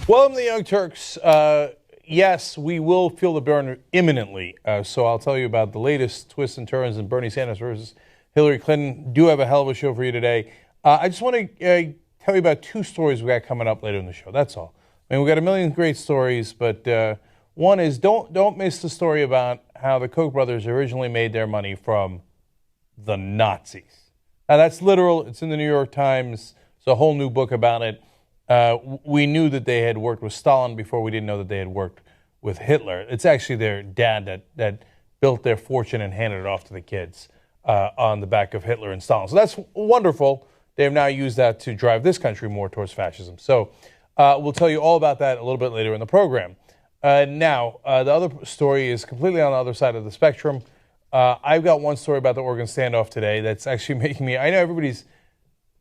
Welcome to the Young Turks. Yes, we will feel the burn imminently. So I'll tell you about the latest twists and turns in Bernie Sanders versus Hillary Clinton. Do have a hell of a show for you today. I just want to tell you about two stories we got coming up later in the show. That's all. I mean, we got a million great stories, but one is don't miss the story about how the Koch brothers originally made their money from the Nazis. Now that's literal. It's in the New York Times. It's a whole new book about it. We knew that they had worked with Stalin before. We didn't know that they had worked with Hitler. It's actually their dad that built their fortune and handed it off to the kids on the back of Hitler and Stalin. So that's wonderful. They have now used that to drive this country more towards fascism. So we'll tell you all about that a little bit later in the program. Now, the other story is completely on the other side of the spectrum. I've got one story about the Oregon standoff today that's actually making me, I know everybody's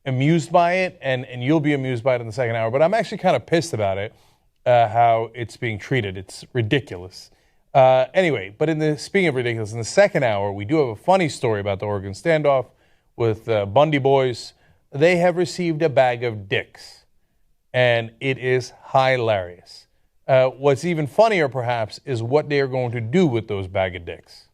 amused by it, and you'll be amused by it in the second hour, but I'm actually kind of pissed about it, how it's being treated. It's ridiculous. Anyway, but speaking of ridiculous, in the second hour, we do have a funny story about the Oregon standoff with Bundy boys. They have received a bag of dicks, and it is hilarious. What's even funnier, perhaps, is what they are going to do with those bag of dicks.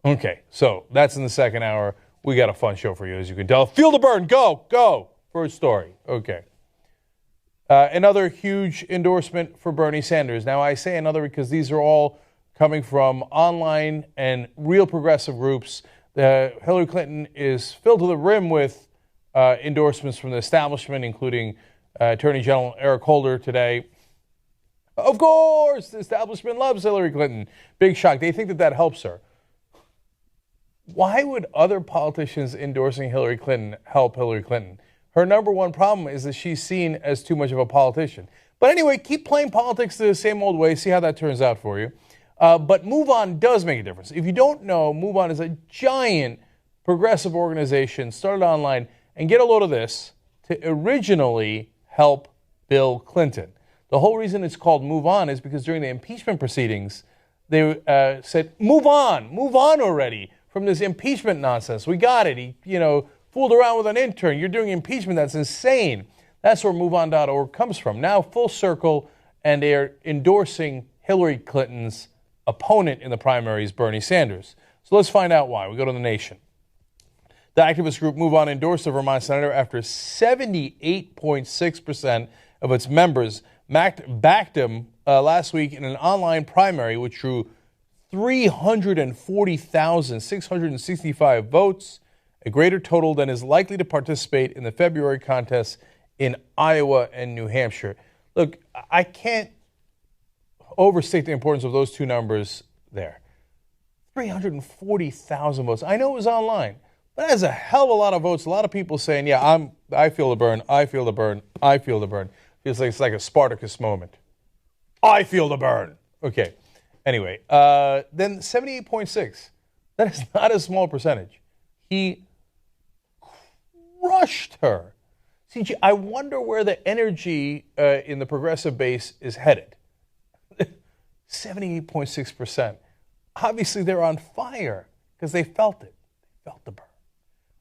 Okay, so that's in the second hour. We got a fun show for you, as you can tell. Feel the burn. Go. First story. Okay. Another huge endorsement for Bernie Sanders. Now, I say another because these are all coming from online and real progressive groups. Hillary Clinton is filled to the rim with endorsements from the establishment, including Attorney General Eric Holder today. Of course, the establishment loves Hillary Clinton. Big shock. They think that helps her. Why would other politicians endorsing Hillary Clinton help Hillary Clinton? Her number one problem is that she's seen as too much of a politician. But anyway, keep playing politics the same old way. See how that turns out for you. But Move On does make a difference. If you don't know, Move On is a giant progressive organization started online, and get a load of this, to originally help Bill Clinton. The whole reason it's called Move On is because during the impeachment proceedings, they said, move on already from this impeachment nonsense. We got it. He, fooled around with an intern. You're doing impeachment. That's insane. That's where MoveOn.org comes from. Now full circle, and they are endorsing Hillary Clinton's opponent in the primaries, Bernie Sanders. So let's find out why. We go to The Nation. The activist group Move On endorsed the Vermont senator after 78.6% of its members backed him last week in an online primary, which drew 340,665 votes, a greater total than is likely to participate in the February contest in Iowa and New Hampshire. Look, I can't overstate the importance of those two numbers there. 340,000 votes. I know it was online, but that's a hell of a lot of votes. A lot of people saying, yeah, I feel the burn, I feel the burn, I feel the burn. Feels like it's like a Spartacus moment. I feel the burn. Okay. Anyway, then 78.6. That is not a small percentage. He crushed her. CG, I wonder where the energy in the progressive base is headed. 78.6%. Obviously, they're on fire because they felt it. They felt the burn.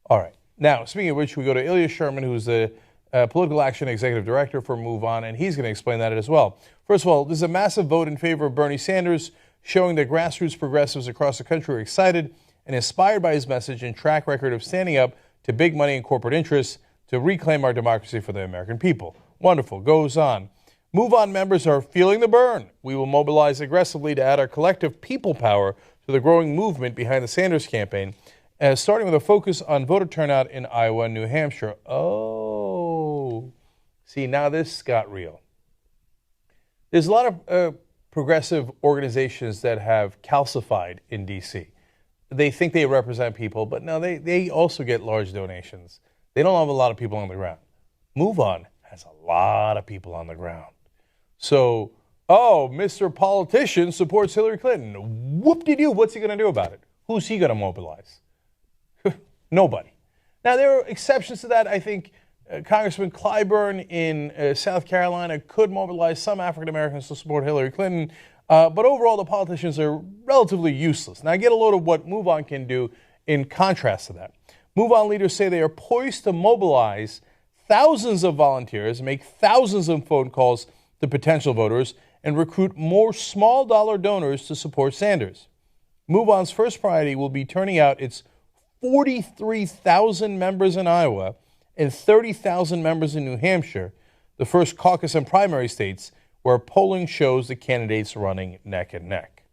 All right. Now, speaking of which, we go to Ilya Sherman, who's the Political Action Executive Director for Move On, and he's going to explain that as well. First of all, this is a massive vote in favor of Bernie Sanders, showing that grassroots progressives across the country are excited and inspired by his message and track record of standing up to big money and corporate interests to reclaim our democracy for the American people. Wonderful. Goes on. Move On members are feeling the burn. We will mobilize aggressively to add our collective people power to the growing movement behind the Sanders campaign, starting with a focus on voter turnout in Iowa and New Hampshire. Oh, see, now this got real. There's a lot of progressive organizations that have calcified in D.C. They think they represent people, but no, they also get large donations. They don't have a lot of people on the ground. Move On has a lot of people on the ground. So, Mr. Politician supports Hillary Clinton. Whoop-de-doo, what's he going to do about it? Who's he going to mobilize? Nobody. Now, there are exceptions to that. I think Congressman Clyburn in South Carolina could mobilize some African Americans to support Hillary Clinton. But overall, the politicians are relatively useless. Now, get a load of what Move On can do in contrast to that. Move On leaders say they are poised to mobilize thousands of volunteers, make thousands of phone calls the potential voters and recruit more small-dollar donors to support Sanders. MoveOn's first priority will be turning out its 43,000 members in Iowa and 30,000 members in New Hampshire, the first caucus and primary states where polling shows the candidates running neck and neck.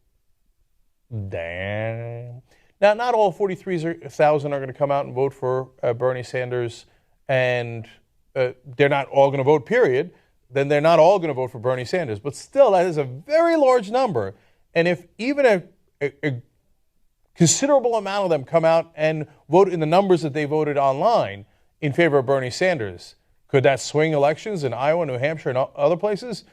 Damn. Now, not all 43,000 are going to come out and vote for Bernie Sanders, and they're not all going to vote, period. Then they're not all going to vote for Bernie Sanders. But still, that is a very large number. And if even a considerable amount of them come out and vote in the numbers that they voted online in favor of Bernie Sanders, could that swing elections in Iowa, New Hampshire, and other places?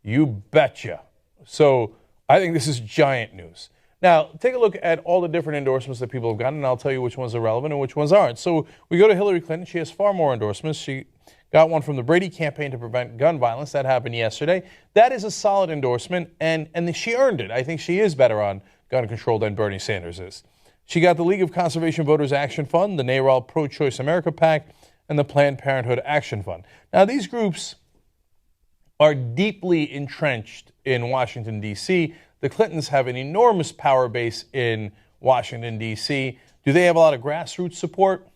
You betcha. So I think this is giant news. Now, take a look at all the different endorsements that people have gotten, and I'll tell you which ones are relevant and which ones aren't. So we go to Hillary Clinton. She has far more endorsements. She got one from the Brady campaign to prevent gun violence. That happened yesterday. That is a solid endorsement, and she earned it. I think she is better on gun control than Bernie Sanders is. She got the League of Conservation Voters Action Fund, the NARAL Pro-Choice America PAC, and the Planned Parenthood Action Fund. Now, these groups are deeply entrenched in Washington, D.C. The Clintons have an enormous power base in Washington, D.C. Do they have a lot of grassroots support?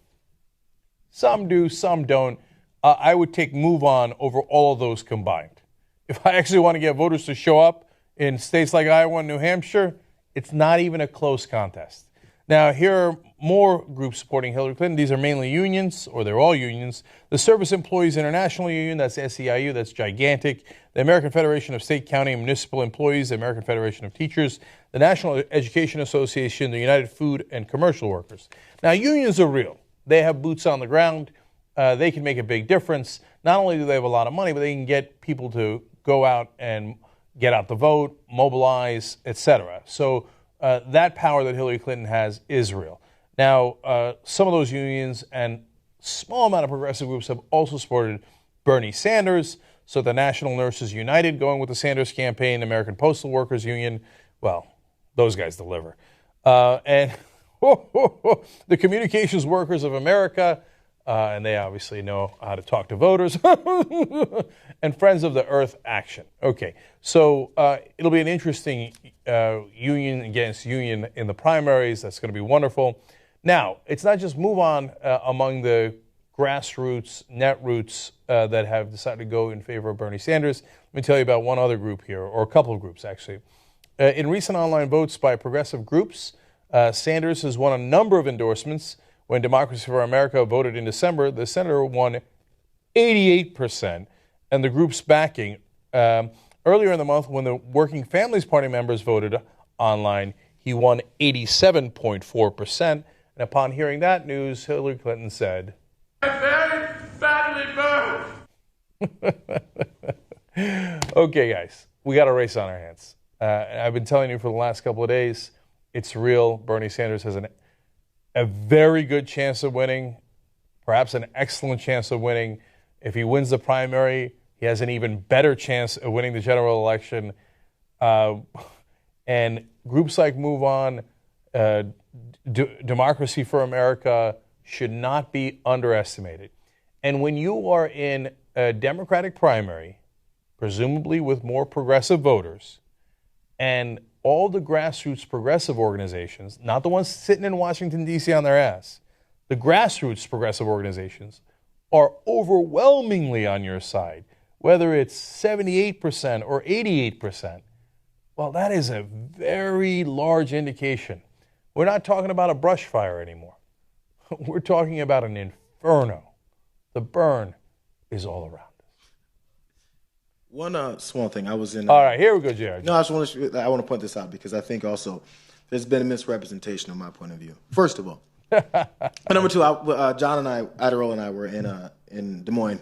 Some do, some don't. I would take MoveOn over all of those combined. If I actually want to get voters to show up in states like Iowa and New Hampshire, it's not even a close contest. Now, here are more groups supporting Hillary Clinton. These are mainly unions, or they're all unions. The Service Employees International Union, that's SEIU, that's gigantic. The American Federation of State, County, and Municipal Employees, the American Federation of Teachers, the National Education Association, the United Food and Commercial Workers. Now, unions are real. They have boots on the ground. They can make a big difference. Not only do they have a lot of money, but they can get people to go out and get out the vote, mobilize, etc. So that power that Hillary Clinton has is real. Now, some of those unions and small amount of progressive groups have also supported Bernie Sanders. So the National Nurses United going with the Sanders campaign, American Postal Workers Union, well, those guys deliver. And the Communications Workers of America, and they obviously know how to talk to voters, and Friends of the Earth Action. Okay, so it'll be an interesting union against union in the primaries. That's going to be wonderful. Now, it's not just MoveOn among the grassroots, netroots that have decided to go in favor of Bernie Sanders. Let me tell you about one other group here, or a couple of groups, actually. In recent online votes by progressive groups, Sanders has won a number of endorsements. When Democracy for America voted in December, the senator won 88%, and the group's backing. Earlier in the month, when the Working Families Party members voted online, he won 87.4%. And upon hearing that news, Hillary Clinton said, "I'm very badly moved." Okay, guys, we got a race on our hands. I've been telling you for the last couple of days, it's real. Bernie Sanders has a very good chance of winning, perhaps an excellent chance of winning. If he wins the primary, he has an even better chance of winning the general election. And groups like MoveOn, Democracy for America should not be underestimated. And when you are in a Democratic primary, presumably with more progressive voters, and all the grassroots progressive organizations, not the ones sitting in Washington, D.C. on their ass, the grassroots progressive organizations are overwhelmingly on your side, whether it's 78% or 88%. Well, that is a very large indication. We're not talking about a brush fire anymore. We're talking about an inferno. The burn is all around us. One small thing. I was in. All right, here we go, Jayar. No, I want to point this out because I think also there's been a misrepresentation of my point of view. First of all, number two, John and I, Adderall and I, were in Des Moines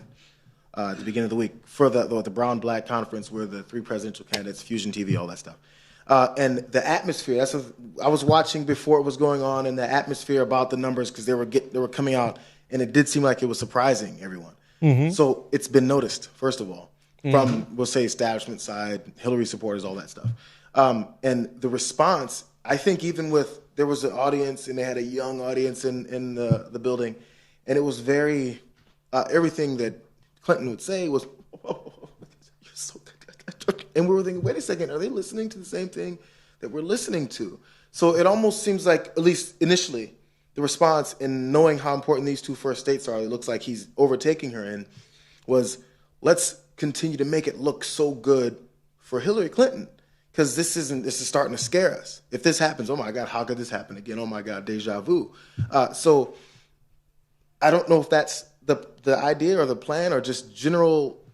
at the beginning of the week for the Brown Black Conference, where the three presidential candidates, Fusion TV, all that stuff, and the atmosphere. I was watching before it was going on, and the atmosphere about the numbers because they were coming out, and it did seem like it was surprising everyone. Mm-hmm. So it's been noticed, first of all. From, we'll say, establishment side, Hillary supporters, all that stuff. And the response, I think there was an audience, and they had a young audience in the building, and it was very, everything that Clinton would say was, And we were thinking, wait a second, are they listening to the same thing that we're listening to? So it almost seems like, at least initially, the response in knowing how important these two first states are, it looks like he's overtaking her in, was let's continue to make it look so good for Hillary Clinton. Because this is starting to scare us. If this happens, oh my God, how could this happen again? Oh my God, deja vu. So I don't know if that's the idea or the plan or just general,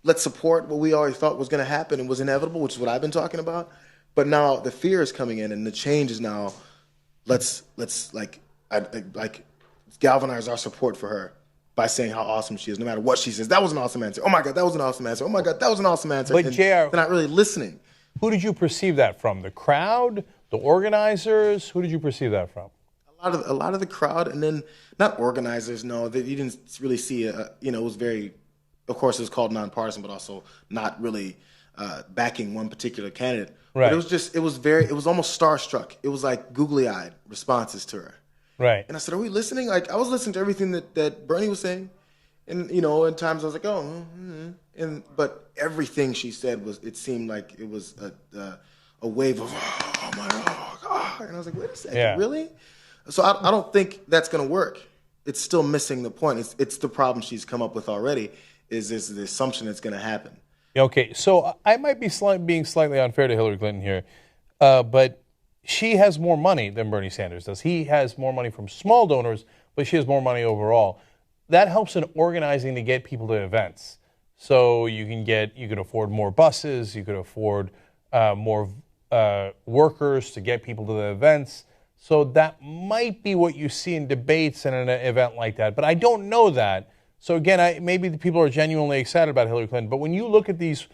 let's support what we already thought was going to happen and was inevitable, which is what I've been talking about. But now the fear is coming in and the change is now, let's galvanize our support for her by saying how awesome she is, no matter what she says. That was an awesome answer. Oh my God, that was an awesome answer. Oh my God, that was an awesome answer. But Jayar, they're not really listening. Who did you perceive that from? The crowd, the organizers? Who did you perceive that from? A lot of the crowd, and then not organizers. No, you didn't really see. It was very, of course, it was called nonpartisan, but also not really backing one particular candidate. Right. But it was almost starstruck. It was like googly-eyed responses to her. Right. And I said, are we listening? Like, I was listening to everything that Bernie was saying. And, in times I was like, but everything she said it seemed like it was a wave of, oh my God. And I was like, wait a second, really? So I don't think that's going to work. It's still missing the point. It's the problem she's come up with already, is this the assumption it's going to happen. Okay, so I might be being slightly unfair to Hillary Clinton here, but she has more money than Bernie Sanders does. He has more money from small donors, but she has more money overall. That helps in organizing to get people to events. So you could afford more buses, you could afford more workers to get people to the events. So that might be what you see in debates and in an event like that. But I don't know that. So again, maybe the people are genuinely excited about Hillary Clinton. But when you look at these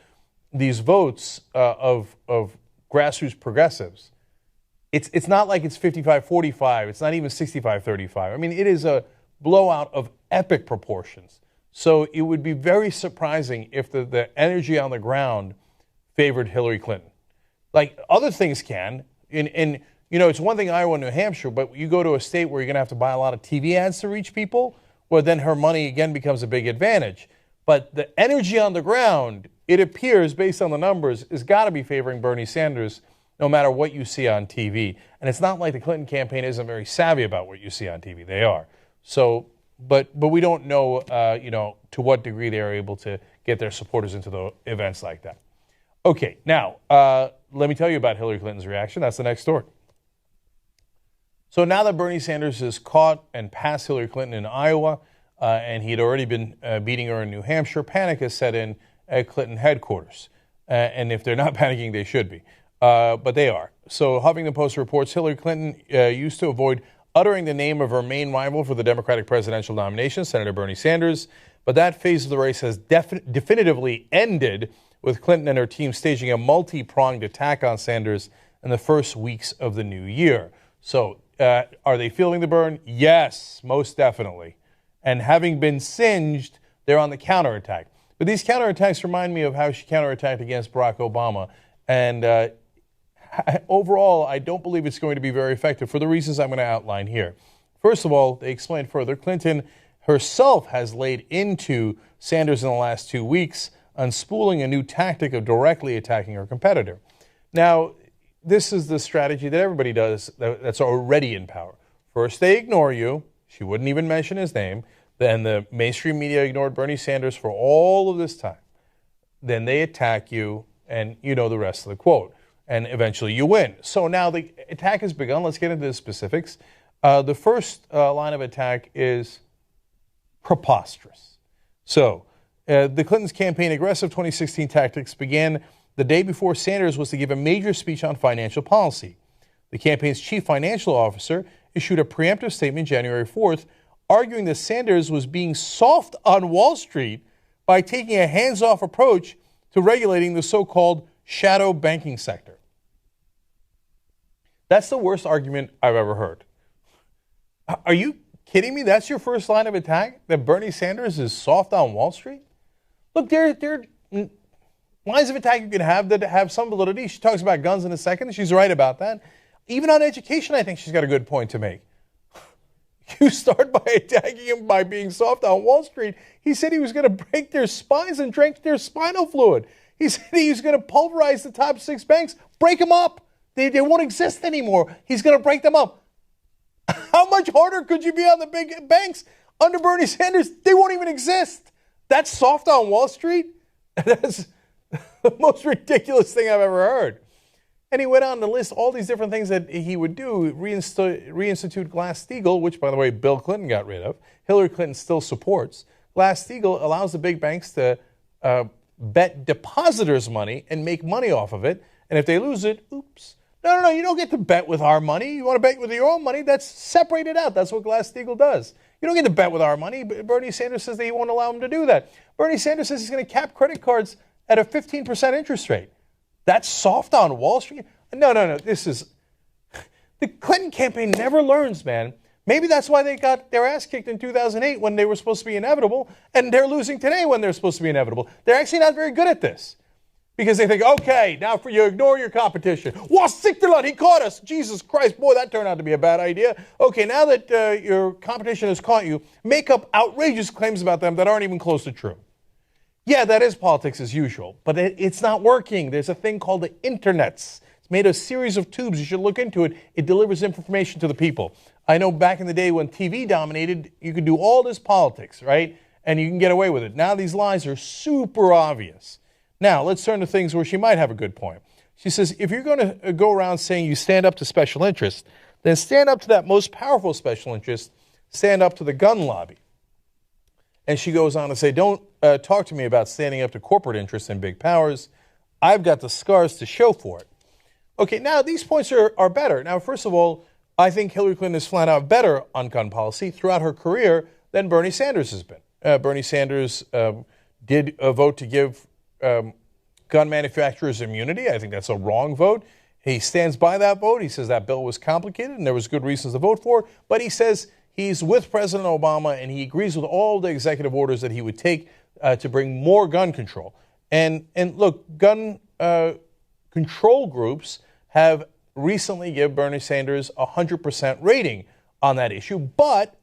votes of grassroots progressives, it's not like it's 55-45. It's not even 65-35. I mean, it is a blowout of epic proportions. So it would be very surprising if the energy on the ground favored Hillary Clinton. Like other things can. And it's one thing Iowa and New Hampshire, but you go to a state where you're going to have to buy a lot of TV ads to reach people, well, then her money again becomes a big advantage. But the energy on the ground, it appears, based on the numbers, has got to be favoring Bernie Sanders no matter what you see on TV. And it's not like the Clinton campaign isn't very savvy about what you see on TV. They are. So, but we don't know, to what degree they are able to get their supporters into the events like that. Okay, now, let me tell you about Hillary Clinton's reaction. That's the next story. So now that Bernie Sanders has caught and passed Hillary Clinton in Iowa, and he'd already been beating her in New Hampshire, panic has set in at Clinton headquarters. And if they're not panicking, they should be. But they are. So Huffington Post reports Hillary Clinton used to avoid uttering the name of her main rival for the Democratic presidential nomination, Senator Bernie Sanders. But that phase of the race has definitively ended, with Clinton and her team staging a multi-pronged attack on Sanders in the first weeks of the new year. So are they feeling the burn? Yes, most definitely. And having been singed, they're on the counterattack. But these counterattacks remind me of how she counterattacked against Barack Obama. And overall, I don't believe it's going to be very effective for the reasons I'm going to outline here. First of all, they explain further, Clinton herself has laid into Sanders in the last 2 weeks, unspooling a new tactic of directly attacking her competitor. Now, this is the strategy that everybody does that's already in power. First, they ignore you. She wouldn't even mention his name. Then the mainstream media ignored Bernie Sanders for all of this time. Then they attack you, and you know the rest of the quote. And eventually you win. So now the attack has begun. Let's get into the specifics. The first line of attack is preposterous. So the Clintons' campaign aggressive 2016 tactics began the day before Sanders was to give a major speech on financial policy. The campaign's chief financial officer issued a preemptive statement January 4th, arguing that Sanders was being soft on Wall Street by taking a hands-off approach to regulating the so-called shadow banking sector. That's the worst argument I've ever heard. Are you kidding me? That's your first line of attack? That Bernie Sanders is soft on Wall Street? Look, there are lines of attack you can have that have some validity. She talks about guns in a second. She's right about that. Even on education, I think she's got a good point to make. You start by attacking him by being soft on Wall Street. He said he was going to break their spines and drink their spinal fluid. He said he's going to pulverize the top 6 banks, break them up. They won't exist anymore. He's going to break them up. How much harder could you be on the big banks? Under Bernie Sanders, they won't even exist. That's soft on Wall Street? That's the most ridiculous thing I've ever heard. And he went on to list all these different things that he would do, reinstitute Glass-Steagall, which, by the way, Bill Clinton got rid of. Hillary Clinton still supports. Glass-Steagall allows the big banks to bet depositors' money and make money off of it. And if they lose it, oops. No, you don't get to bet with our money. You want to bet with your own money? That's separated out. That's what Glass-Steagall does. You don't get to bet with our money. Bernie Sanders says that he won't allow him to do that. Bernie Sanders says he's going to cap credit cards at a 15% interest rate. That's soft on Wall Street? No. The Clinton campaign never learns, man. Maybe that's why they got their ass kicked in 2008 when they were supposed to be inevitable, and they're losing today when they're supposed to be inevitable. They're actually not very good at this. Because they think, okay, now you ignore your competition. Sikterland, he caught us. Jesus Christ, boy, that turned out to be a bad idea. Okay, now that your competition has caught you, make up outrageous claims about them that aren't even close to true. Yeah, that is politics as usual, but it's not working. There's a thing called the internets. It's made a series of tubes. You should look into it. It delivers information to the people. I know back in the day when TV dominated, you could do all this politics, right? And you can get away with it. Now these lies are super obvious. Now, let's turn to things where she might have a good point. She says, if you're going to go around saying you stand up to special interests, then stand up to that most powerful special interest, stand up to the gun lobby. And she goes on to say, don't talk to me about standing up to corporate interests and big powers. I've got the scars to show for it. Okay, now these points are better. Now, first of all, I think Hillary Clinton is flat out better on gun policy throughout her career than Bernie Sanders has been. Bernie Sanders did vote to give gun manufacturers immunity. I think that's a wrong vote. He stands by that vote. He says that bill was complicated and there was good reasons to vote for it. But he says he's with President Obama and he agrees with all the executive orders that he would take to bring more gun control. And look, gun control groups have recently given Bernie Sanders a 100% rating on that issue. But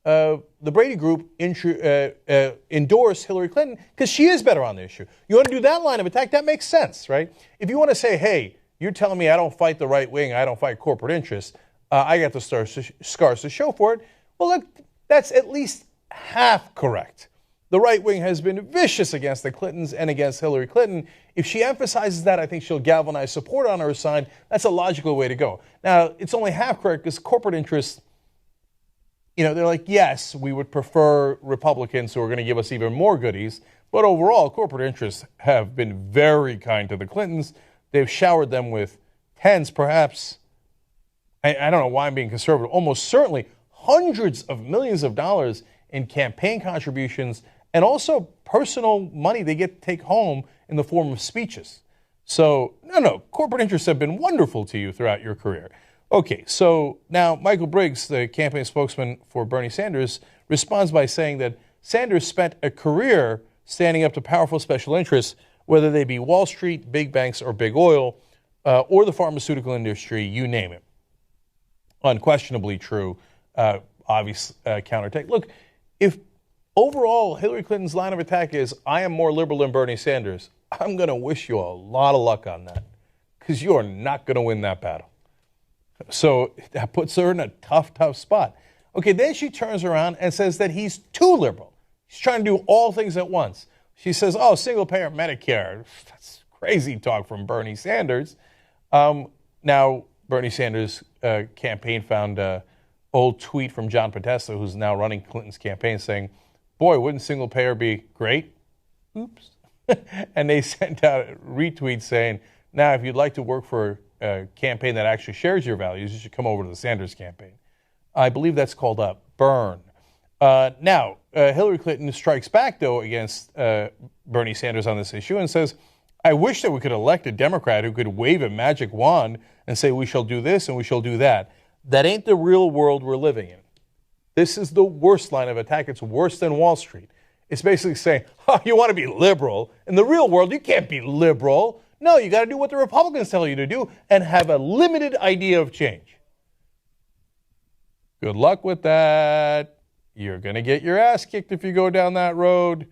the Brady Group endorsed Hillary Clinton because she is better on the issue. You want to do that line of attack? That makes sense, right? If you want to say, hey, you're telling me I don't fight the right wing, I don't fight corporate interests, I got the scars to show for it, well, look, that's at least half correct. The right wing has been vicious against the Clintons and against Hillary Clinton. If she emphasizes that, I think she'll galvanize support on her side. That's a logical way to go. Now, it's only half correct because corporate interests, they're like, yes, we would prefer Republicans who are going to give us even more goodies. But overall, corporate interests have been very kind to the Clintons. They've showered them with tens, perhaps, I don't know why I'm being conservative, almost certainly hundreds of millions of dollars in campaign contributions and also personal money they get to take home in the form of speeches. So, no, corporate interests have been wonderful to you throughout your career. Okay, so now Michael Briggs, the campaign spokesman for Bernie Sanders, responds by saying that Sanders spent a career standing up to powerful special interests, whether they be Wall Street, big banks, or big oil, or the pharmaceutical industry, you name it. Unquestionably true, obvious counterattack. Look, if overall Hillary Clinton's line of attack is, I am more liberal than Bernie Sanders, I'm going to wish you a lot of luck on that, because you are not going to win that battle. So that puts her in a tough spot. Okay, then she turns around and says that he's too liberal. He's trying to do all things at once. She says, single-payer Medicare. That's crazy talk from Bernie Sanders. Now, Bernie Sanders' campaign found an old tweet from John Podesta, who's now running Clinton's campaign, saying, boy, wouldn't single-payer be great? Oops. And they sent out retweets saying, now, if you'd like to work for a campaign that actually shares your values, you should come over to the Sanders campaign. I believe that's called a burn. Now, Hillary Clinton strikes back, though, against Bernie Sanders on this issue and says, I wish that we could elect a Democrat who could wave a magic wand and say we shall do this and we shall do that. That ain't the real world we're living in. This is the worst line of attack. It's worse than Wall Street. It's basically saying, you want to be liberal. In the real world, you can't be liberal. No, you got to do what the Republicans tell you to do and have a limited idea of change. Good luck with that. You're going to get your ass kicked if you go down that road.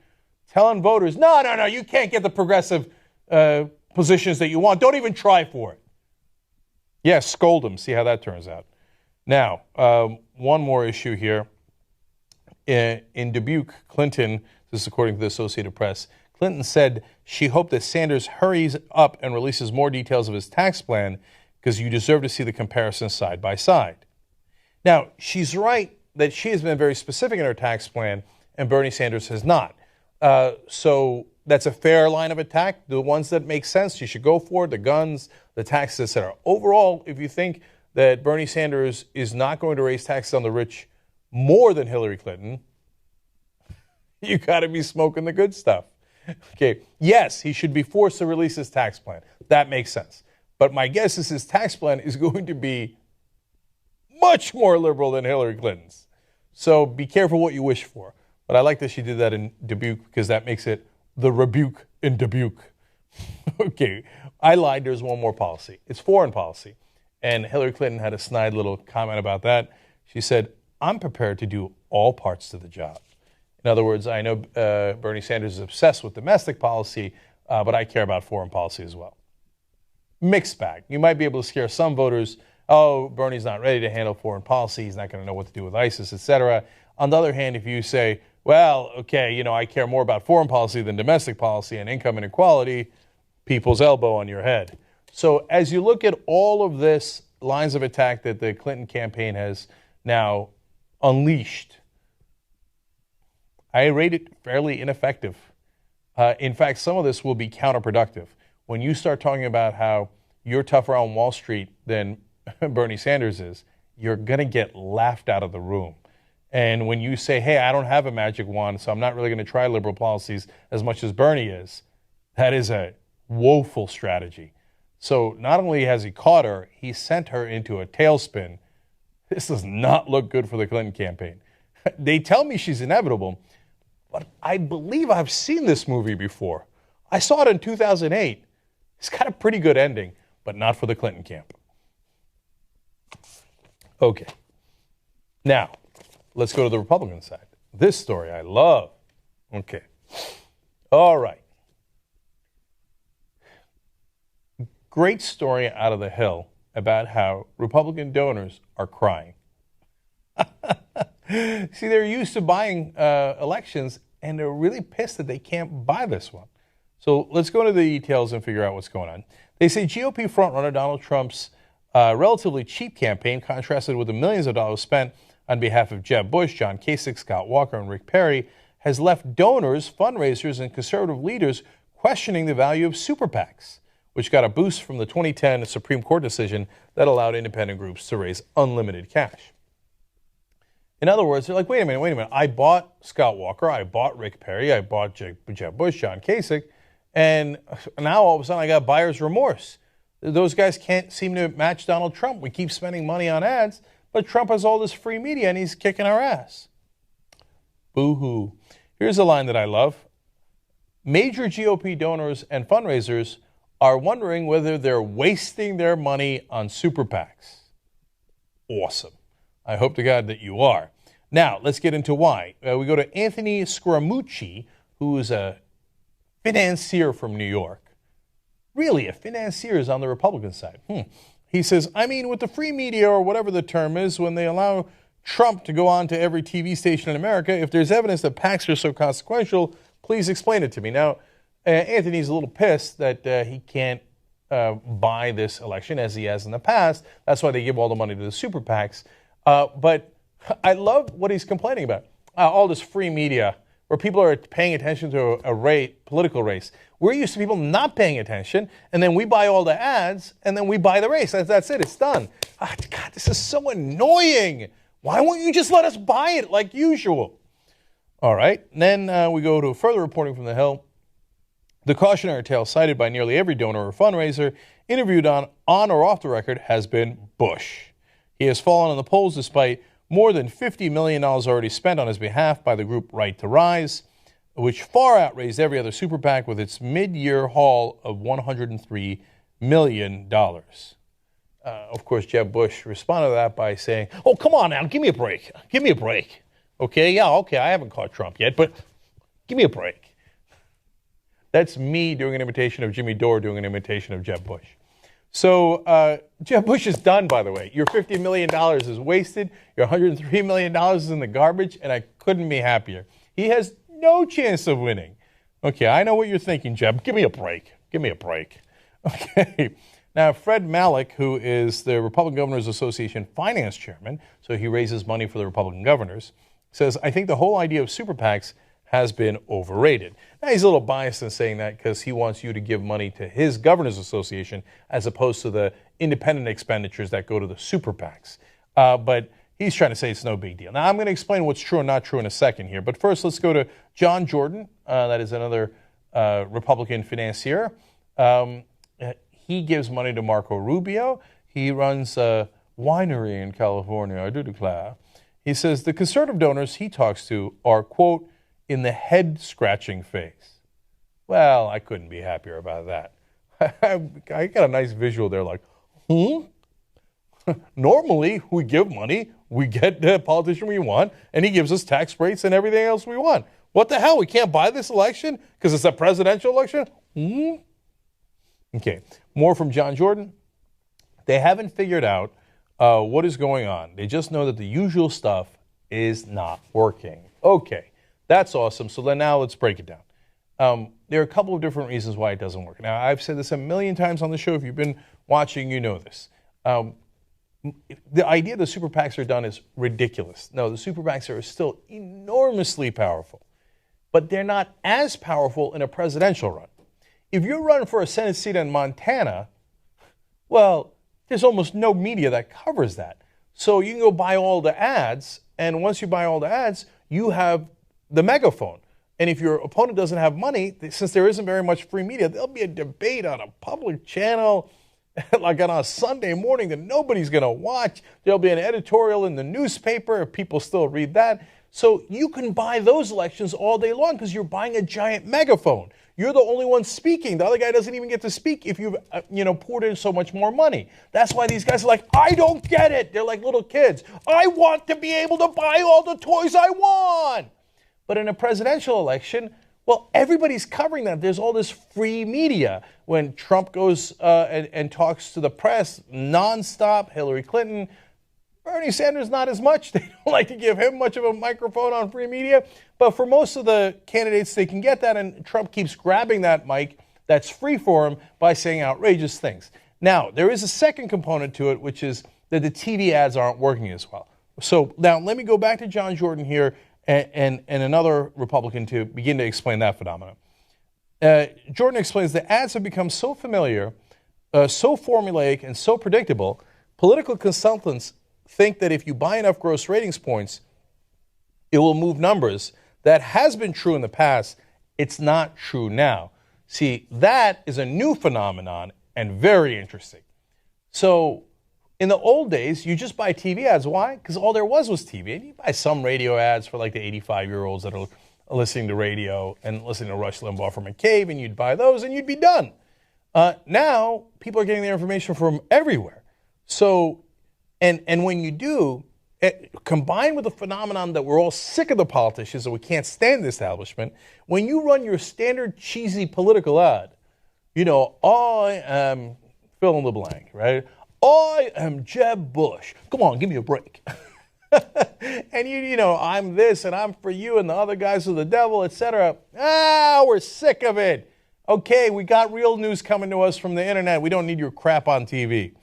Telling voters, no, you can't get the progressive positions that you want. Don't even try for it. Yes, scold them. See how that turns out. Now, one more issue here. In Dubuque, Clinton, this is according to the Associated Press, Clinton said she hoped that Sanders hurries up and releases more details of his tax plan because you deserve to see the comparison side by side. Now, she's right that she has been very specific in her tax plan and Bernie Sanders has not. So that's a fair line of attack. The ones that make sense, you should go for it, the guns, the taxes, etc. Overall, if you think that Bernie Sanders is not going to raise taxes on the rich more than Hillary Clinton, you got to be smoking the good stuff. Okay, yes, he should be forced to release his tax plan. That makes sense. But my guess is his tax plan is going to be much more liberal than Hillary Clinton's. So be careful what you wish for. But I like that she did that in Dubuque because that makes it the rebuke in Dubuque. Okay, I lied. There's one more policy. It's foreign policy. And Hillary Clinton had a snide little comment about that. She said, I'm prepared to do all parts to the job. In other words, I know Bernie Sanders is obsessed with domestic policy, but I care about foreign policy as well. Mixed bag. You might be able to scare some voters. Oh, Bernie's not ready to handle foreign policy. He's not going to know what to do with ISIS, etc. On the other hand, if you say, well, okay, I care more about foreign policy than domestic policy and income inequality, people's elbow on your head. So as you look at all of this lines of attack that the Clinton campaign has now unleashed, I rate it fairly ineffective. In fact, some of this will be counterproductive. When you start talking about how you're tougher on Wall Street than Bernie Sanders is, you're going to get laughed out of the room. And when you say, hey, I don't have a magic wand, so I'm not really going to try liberal policies as much as Bernie is, that is a woeful strategy. So not only has he caught her, he sent her into a tailspin. This does not look good for the Clinton campaign. They tell me she's inevitable, but I believe I've seen this movie before. I saw it in 2008. It's got a pretty good ending, but not for the Clinton camp. Okay. Now, let's go to the Republican side. This story I love. Okay. All right. Great story out of the Hill about how Republican donors are crying. See, they're used to buying elections, and they're really pissed that they can't buy this one. So let's go into the details and figure out what's going on. They say GOP frontrunner Donald Trump's relatively cheap campaign, contrasted with the millions of dollars spent on behalf of Jeb Bush, John Kasich, Scott Walker, and Rick Perry, has left donors, fundraisers, and conservative leaders questioning the value of super PACs, which got a boost from the 2010 Supreme Court decision that allowed independent groups to raise unlimited cash. In other words, they're like, wait a minute. I bought Scott Walker, I bought Rick Perry, I bought Jeb Bush, John Kasich, and now all of a sudden I got buyer's remorse. Those guys can't seem to match Donald Trump. We keep spending money on ads, but Trump has all this free media and he's kicking our ass. Boo-hoo. Here's a line that I love. Major GOP donors and fundraisers are wondering whether they're wasting their money on super PACs. Awesome. I hope to God that you are. Now, let's get into why. We go to Anthony Scaramucci, who is a financier from New York. Really, a financier is on the Republican side. He says, with the free media, or whatever the term is, when they allow Trump to go on to every TV station in America, if there's evidence that PACs are so consequential, please explain it to me. Now, Anthony's a little pissed that he can't buy this election as he has in the past. That's why they give all the money to the super PACs. But I love what he's complaining about. All this free media where people are paying attention to a political race. We're used to people not paying attention, and then we buy all the ads, and then we buy the race. That's it. It's done. God, this is so annoying. Why won't you just let us buy it like usual? All right. And then we go to further reporting from the Hill. The cautionary tale cited by nearly every donor or fundraiser interviewed on or off the record has been Bush. He has fallen in the polls despite more than $50 million already spent on his behalf by the group Right to Rise, which far outraised every other super PAC with its mid-year haul of $103 million. Of course, Jeb Bush responded to that by saying, oh, come on now, give me a break. Give me a break. Okay, I haven't caught Trump yet, but give me a break. That's me doing an imitation of Jimmy Dore doing an imitation of Jeb Bush. So Jeb Bush is done, by the way. Your $50 million is wasted. Your $103 million is in the garbage, and I couldn't be happier. He has no chance of winning. Okay, I know what you're thinking, Jeb. Give me a break. Give me a break. Okay. Now, Fred Malek, who is the Republican Governors Association finance chairman, so he raises money for the Republican governors, says, I think the whole idea of super PACs has been overrated. Now, he's a little biased in saying that because he wants you to give money to his Governors Association as opposed to the independent expenditures that go to the super PACs. But he's trying to say it's no big deal. Now, I'm going to explain what's true and not true in a second here. But first, let's go to John Jordan. That is another Republican financier. He gives money to Marco Rubio. He runs a winery in California, I do declare. He says the conservative donors he talks to are, quote, in the head-scratching phase. Well, I couldn't be happier about that. I got a nice visual there like, Normally, we give money, we get the politician we want, and he gives us tax rates and everything else we want. What the hell? We can't buy this election because it's a presidential election? Okay, more from John Jordan. They haven't figured out what is going on. They just know that the usual stuff is not working. Okay, that's awesome. So then now let's break it down. There are a couple of different reasons why it doesn't work. Now, I've said this a million times on the show. If you've been watching, you know this. The idea the super PACs are done is ridiculous. No, the super PACs are still enormously powerful, but they're not as powerful in a presidential run. If you're running for a Senate seat in Montana, well, there's almost no media that covers that. So you can go buy all the ads, and once you buy all the ads, you have the megaphone. And if your opponent doesn't have money, since there isn't very much free media, there'll be a debate on a public channel like on a Sunday morning that nobody's going to watch. There'll be an editorial in the newspaper if people still read that. So you can buy those elections all day long because you're buying a giant megaphone. You're the only one speaking. The other guy doesn't even get to speak if you've poured in so much more money. That's why these guys are like, I don't get it. They're like little kids. I want to be able to buy all the toys I want. But in a presidential election, well, everybody's covering that. There's all this free media. When Trump goes and talks to the press nonstop, Hillary Clinton, Bernie Sanders, not as much. They don't like to give him much of a microphone on free media. But for most of the candidates, they can get that, and Trump keeps grabbing that mic that's free for him by saying outrageous things. Now, there is a second component to it, which is that the TV ads aren't working as well. So now let me go back to John Jordan here and another Republican to begin to explain that phenomenon. Jordan explains the ads have become so familiar, so formulaic, and so predictable, political consultants think that if you buy enough gross ratings points, it will move numbers. That has been true in the past. It's not true now. See, that is a new phenomenon and very interesting. So in the old days, you just buy TV ads. Why? Because all there was TV. And you buy some radio ads for like the 85-year-olds that are listening to radio and listening to Rush Limbaugh from a cave, and you'd buy those and you'd be done. Now, people are getting their information from everywhere. So, and when you do, combined with the phenomenon that we're all sick of the politicians and we can't stand the establishment, when you run your standard cheesy political ad, I am fill in the blank, right? I am Jeb Bush. Come on, give me a break. And I'm this and I'm for you and the other guys are the devil, etc. We're sick of it. Okay, we got real news coming to us from the internet. We don't need your crap on TV.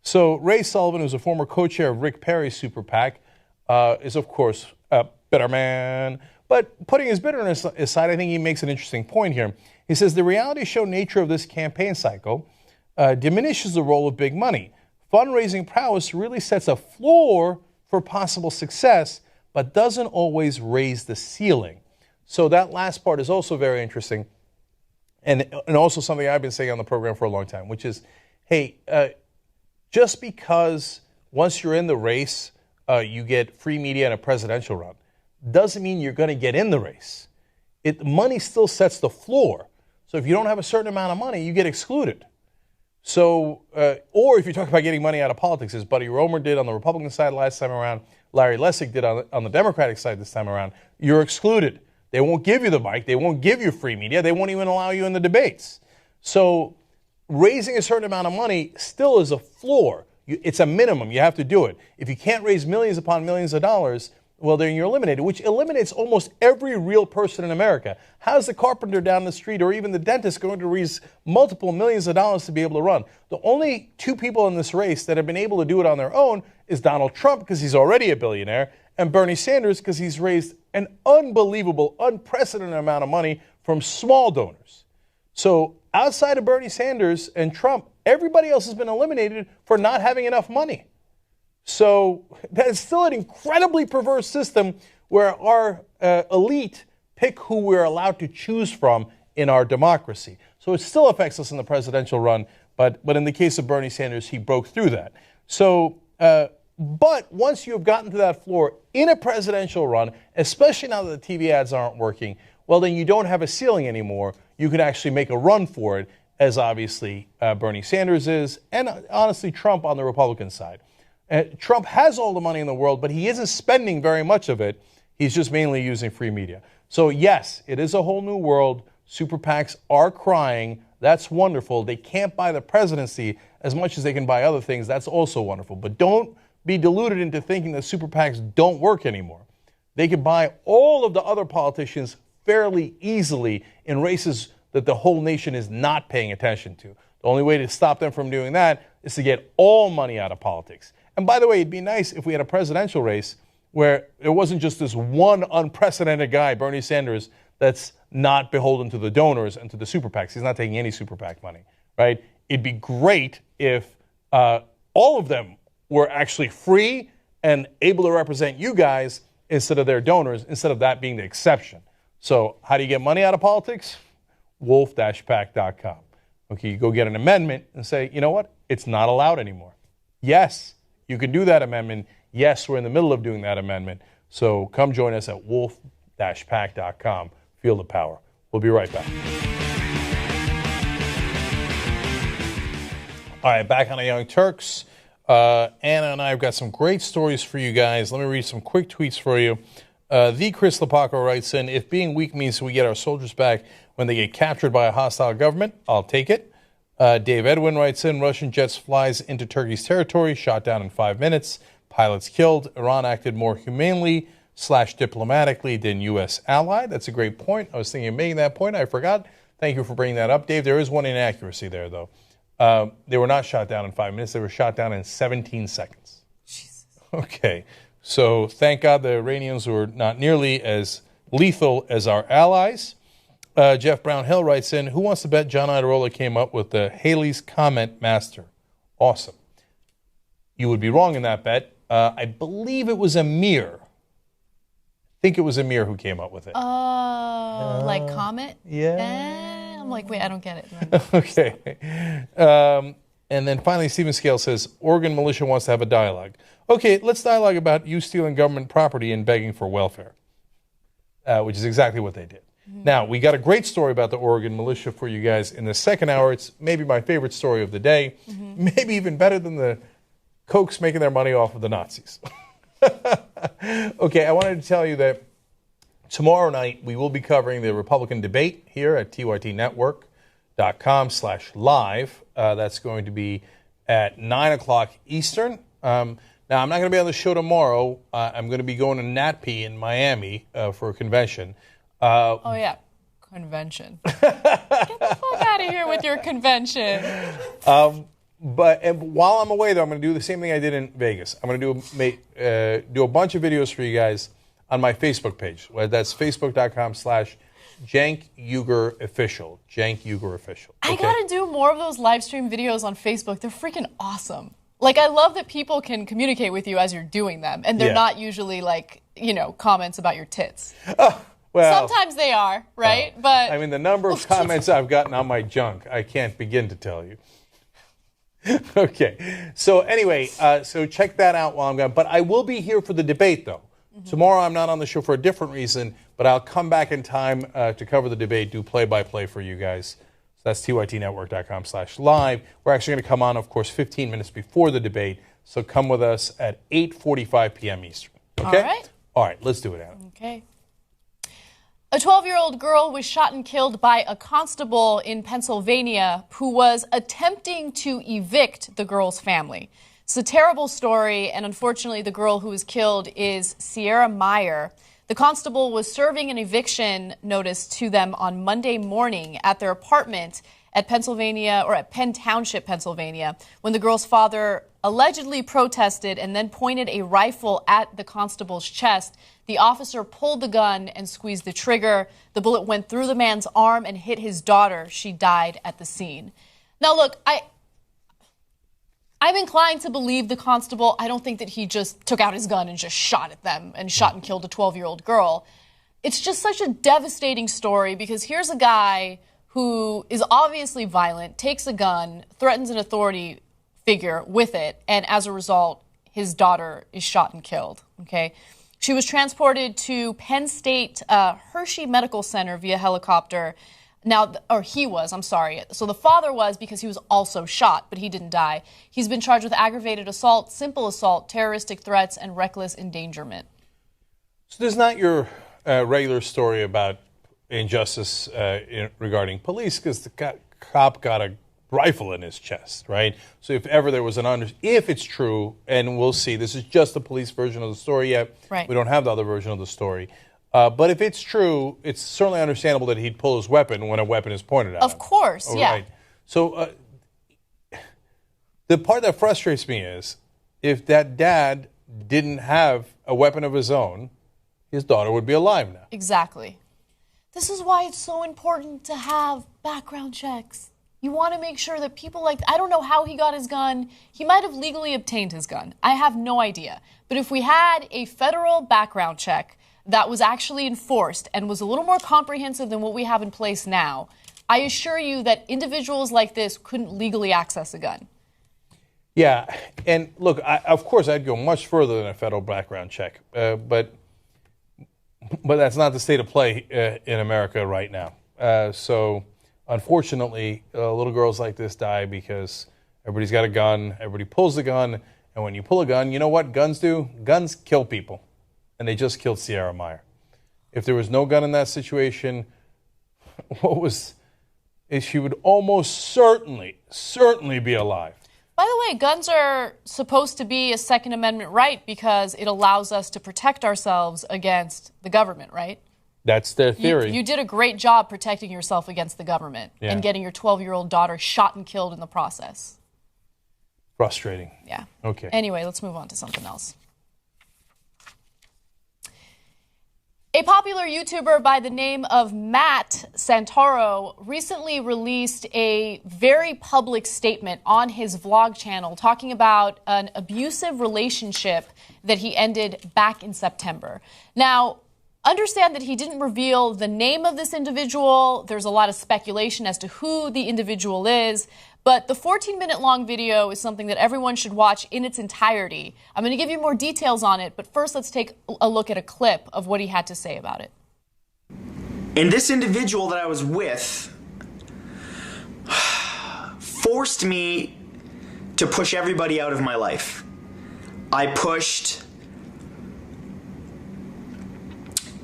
So Ray Sullivan, who's a former co-chair of Rick Perry's Super PAC, is, of course, a bitter man. But putting his bitterness aside, I think he makes an interesting point here. He says the reality show nature of this campaign cycle diminishes the role of big money. Fundraising prowess really sets a floor for possible success, but doesn't always raise the ceiling. So that last part is also very interesting, and also something I've been saying on the program for a long time, which is, hey, just because once you're in the race, you get free media in a presidential run, doesn't mean you're going to get in the race. Money still sets the floor. So if you don't have a certain amount of money, you get excluded. So, or if you talk about getting money out of politics, as Buddy Roemer did on the Republican side last time around, Larry Lessig did on the Democratic side this time around, you're excluded. They won't give you the mic. They won't give you free media. They won't even allow you in the debates. So raising a certain amount of money still is a floor. It's a minimum. You have to do it. If you can't raise millions upon millions of dollars, well, then you're eliminated, which eliminates almost every real person in America. How's the carpenter down the street or even the dentist going to raise multiple millions of dollars to be able to run? The only two people in this race that have been able to do it on their own is Donald Trump, because he's already a billionaire, and Bernie Sanders, because he's raised an unbelievable, unprecedented amount of money from small donors. So outside of Bernie Sanders and Trump, everybody else has been eliminated for not having enough money. So that's still an incredibly perverse system where our elite pick who we're allowed to choose from in our democracy. So it still affects us in the presidential run, but in the case of Bernie Sanders, he broke through that. So, but once you have gotten to that floor in a presidential run, especially now that the TV ads aren't working, well, then you don't have a ceiling anymore. You can actually make a run for it, as obviously Bernie Sanders is, and honestly Trump on the Republican side. Trump has all the money in the world, but he isn't spending very much of it. He's just mainly using free media. So yes, it is a whole new world. Super PACs are crying. That's wonderful. They can't buy the presidency as much as they can buy other things. That's also wonderful. But don't be deluded into thinking that super PACs don't work anymore. They can buy all of the other politicians fairly easily in races that the whole nation is not paying attention to. The only way to stop them from doing that is to get all money out of politics. And by the way, it'd be nice if we had a presidential race where it wasn't just this one unprecedented guy, Bernie Sanders, that's not beholden to the donors and to the super PACs. He's not taking any super PAC money, right? It'd be great if all of them were actually free and able to represent you guys instead of their donors, instead of that being the exception. So how do you get money out of politics? wolf-pac.com. Okay, you go get an amendment and say, you know what? It's not allowed anymore. Yes, you can do that amendment. Yes, we're in the middle of doing that amendment. So come join us at wolf-pac.com. Feel the power. We'll be right back. All right, back on the Young Turks. Anna and I have got some great stories for you guys. Let me read some quick tweets for you. The Chris Lapaco writes in, if being weak means we get our soldiers back when they get captured by a hostile government, I'll take it. Dave Edwin writes in, Russian jets flies into Turkey's territory, shot down in 5 minutes, pilots killed. Iran acted more humanely / diplomatically than U.S. ally. That's a great point. I was thinking of making that point. I forgot. Thank you for bringing that up, Dave. There is one inaccuracy there, though. They were not shot down in 5 minutes. They were shot down in 17 seconds. Jesus. Okay. So thank God the Iranians were not nearly as lethal as our allies. Jeff Brown-Hill writes in, who wants to bet John Iadarola came up with the Haley's Comment Master? Awesome. You would be wrong in that bet. I believe it was Amir. I think it was Amir who came up with it. Like Comet? Yeah. I'm like, wait, I don't get it. Okay. And then finally, Stephen Scale says, Oregon militia wants to have a dialogue. Okay, let's dialogue about you stealing government property and begging for welfare, which is exactly what they did. Mm-hmm. Now, we got a great story about the Oregon militia for you guys in the second hour. It's maybe my favorite story of the day, maybe even better than the Kochs making their money off of the Nazis. Okay, I wanted to tell you that tomorrow night we will be covering the Republican debate here at tytnetwork.com/live. That's going to be at 9 o'clock Eastern. Now, I'm not going to be on the show tomorrow. I'm going to be going to NatP in Miami for a convention. Oh, yeah. Convention. Get the fuck out of here with your convention. But while I'm away, though, I'm going to do the same thing I did in Vegas. I'm going to do a bunch of videos for you guys on my Facebook page. That's facebook.com/Cenk Uygur Official. Cenk Uygur Official. Okay? I got to do more of those live stream videos on Facebook. They're freaking awesome. Like, I love that people can communicate with you as you're doing them, and they're not usually, like, comments about your tits. Well, sometimes they are, right? But I mean, the number of comments I've gotten on my junk, I can't begin to tell you. Okay. So anyway, so check that out while I'm gone. But I will be here for the debate, though. Mm-hmm. Tomorrow I'm not on the show for a different reason, but I'll come back in time to cover the debate, do play-by-play for you guys. So that's tytnetwork.com/live. We're actually going to come on, of course, 15 minutes before the debate. So come with us at 8:45 p.m. Eastern. Okay? All right. All right, let's do it, Anna. Okay. A 12-year-old girl was shot and killed by a constable in Pennsylvania who was attempting to evict the girl's family. It's a terrible story, and unfortunately the girl who was killed is Sierra Meyer. The constable was serving an eviction notice to them on Monday morning at their apartment at Penn Township, Pennsylvania, when the girl's father allegedly protested and then pointed a rifle at the constable's chest. The officer pulled the gun and squeezed the trigger. The bullet went through the man's arm and hit his daughter. She died at the scene. Now, look, I'm inclined to believe the constable. I don't think that he just took out his gun and just shot at them and shot and killed a 12-year-old girl. It's just such a devastating story because here's a guy who is obviously violent, takes a gun, threatens an authority figure with it, and as a result, his daughter is shot and killed, okay? She was transported to Penn State Hershey Medical Center via helicopter. He was, I'm sorry. So the father was because he was also shot, but he didn't die. He's been charged with aggravated assault, simple assault, terroristic threats, and reckless endangerment. So this is not your regular story about injustice regarding police, because the cop got a rifle in his chest, right? So if ever there was if it's true, and we'll see, this is just the police version of the story yet. Right. We don't have the other version of the story. But if it's true, it's certainly understandable that he'd pull his weapon when a weapon is pointed at him. Of course, Oh, yeah. Right. So the part that frustrates me is if that dad didn't have a weapon of his own, his daughter would be alive now. Exactly. This is why it's so important to have background checks. You want to make sure that people I don't know how he got his gun. He might have legally obtained his gun. I have no idea. But if we had a federal background check that was actually enforced and was a little more comprehensive than what we have in place now, I assure you that individuals like this couldn't legally access a gun. Yeah, and look, of course I'd go much further than a federal background check, but that's not the state of play in America right now. So unfortunately, little girls like this die because everybody's got a gun, everybody pulls the gun, and when you pull a gun, you know what guns do? Guns kill people. And they just killed Sierra Meyer. If there was no gun in that situation, she would almost certainly be alive. By the way, guns are supposed to be a Second Amendment right because it allows us to protect ourselves against the government, right? That's their theory. You did a great job protecting yourself against the government and getting your 12-year-old daughter shot and killed in the process. Frustrating. Yeah. Okay. Anyway, let's move on to something else. A popular YouTuber by the name of Matt Santoro recently released a very public statement on his vlog channel talking about an abusive relationship that he ended back in September. Now, understand that he didn't reveal the name of this individual. There's a lot of speculation as to who the individual is. But the 14-minute long video is something that everyone should watch in its entirety. I'm going to give you more details on it, but first let's take a look at a clip of what he had to say about it. And this individual that I was with forced me to push everybody out of my life. I pushed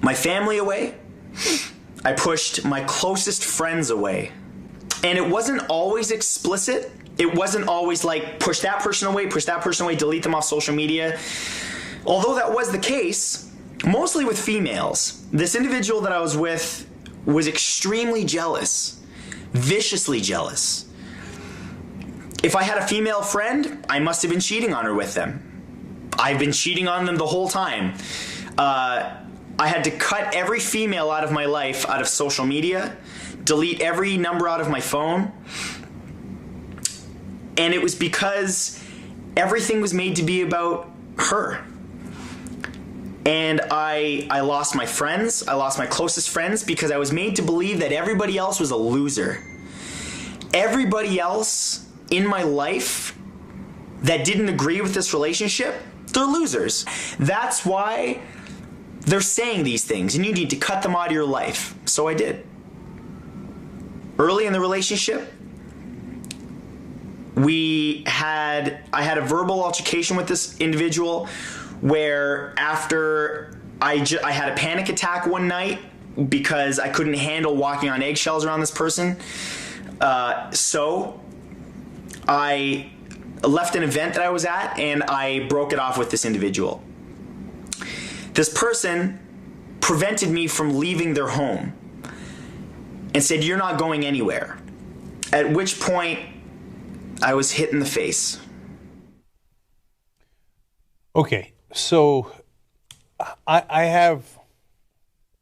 my family away. I pushed my closest friends away. And it wasn't always explicit. It wasn't always like, push that person away, delete them off social media. Although that was the case, mostly with females. This individual that I was with was extremely jealous, viciously jealous. If I had a female friend, I must have been cheating on her with them. I've been cheating on them the whole time. I had to cut every female out of my life, out of social media, delete every number out of my phone. And it was because everything was made to be about her. And I lost my friends. I lost my closest friends because I was made to believe that everybody else was a loser. Everybody else in my life that didn't agree with this relationship, they're losers. That's why they're saying these things, and you need to cut them out of your life. So I did. Early in the relationship, I had a verbal altercation with this individual where after I had a panic attack one night because I couldn't handle walking on eggshells around this person. So I left an event that I was at and I broke it off with this individual. This person prevented me from leaving their home and said, "You're not going anywhere." At which point I was hit in the face. Okay, so I have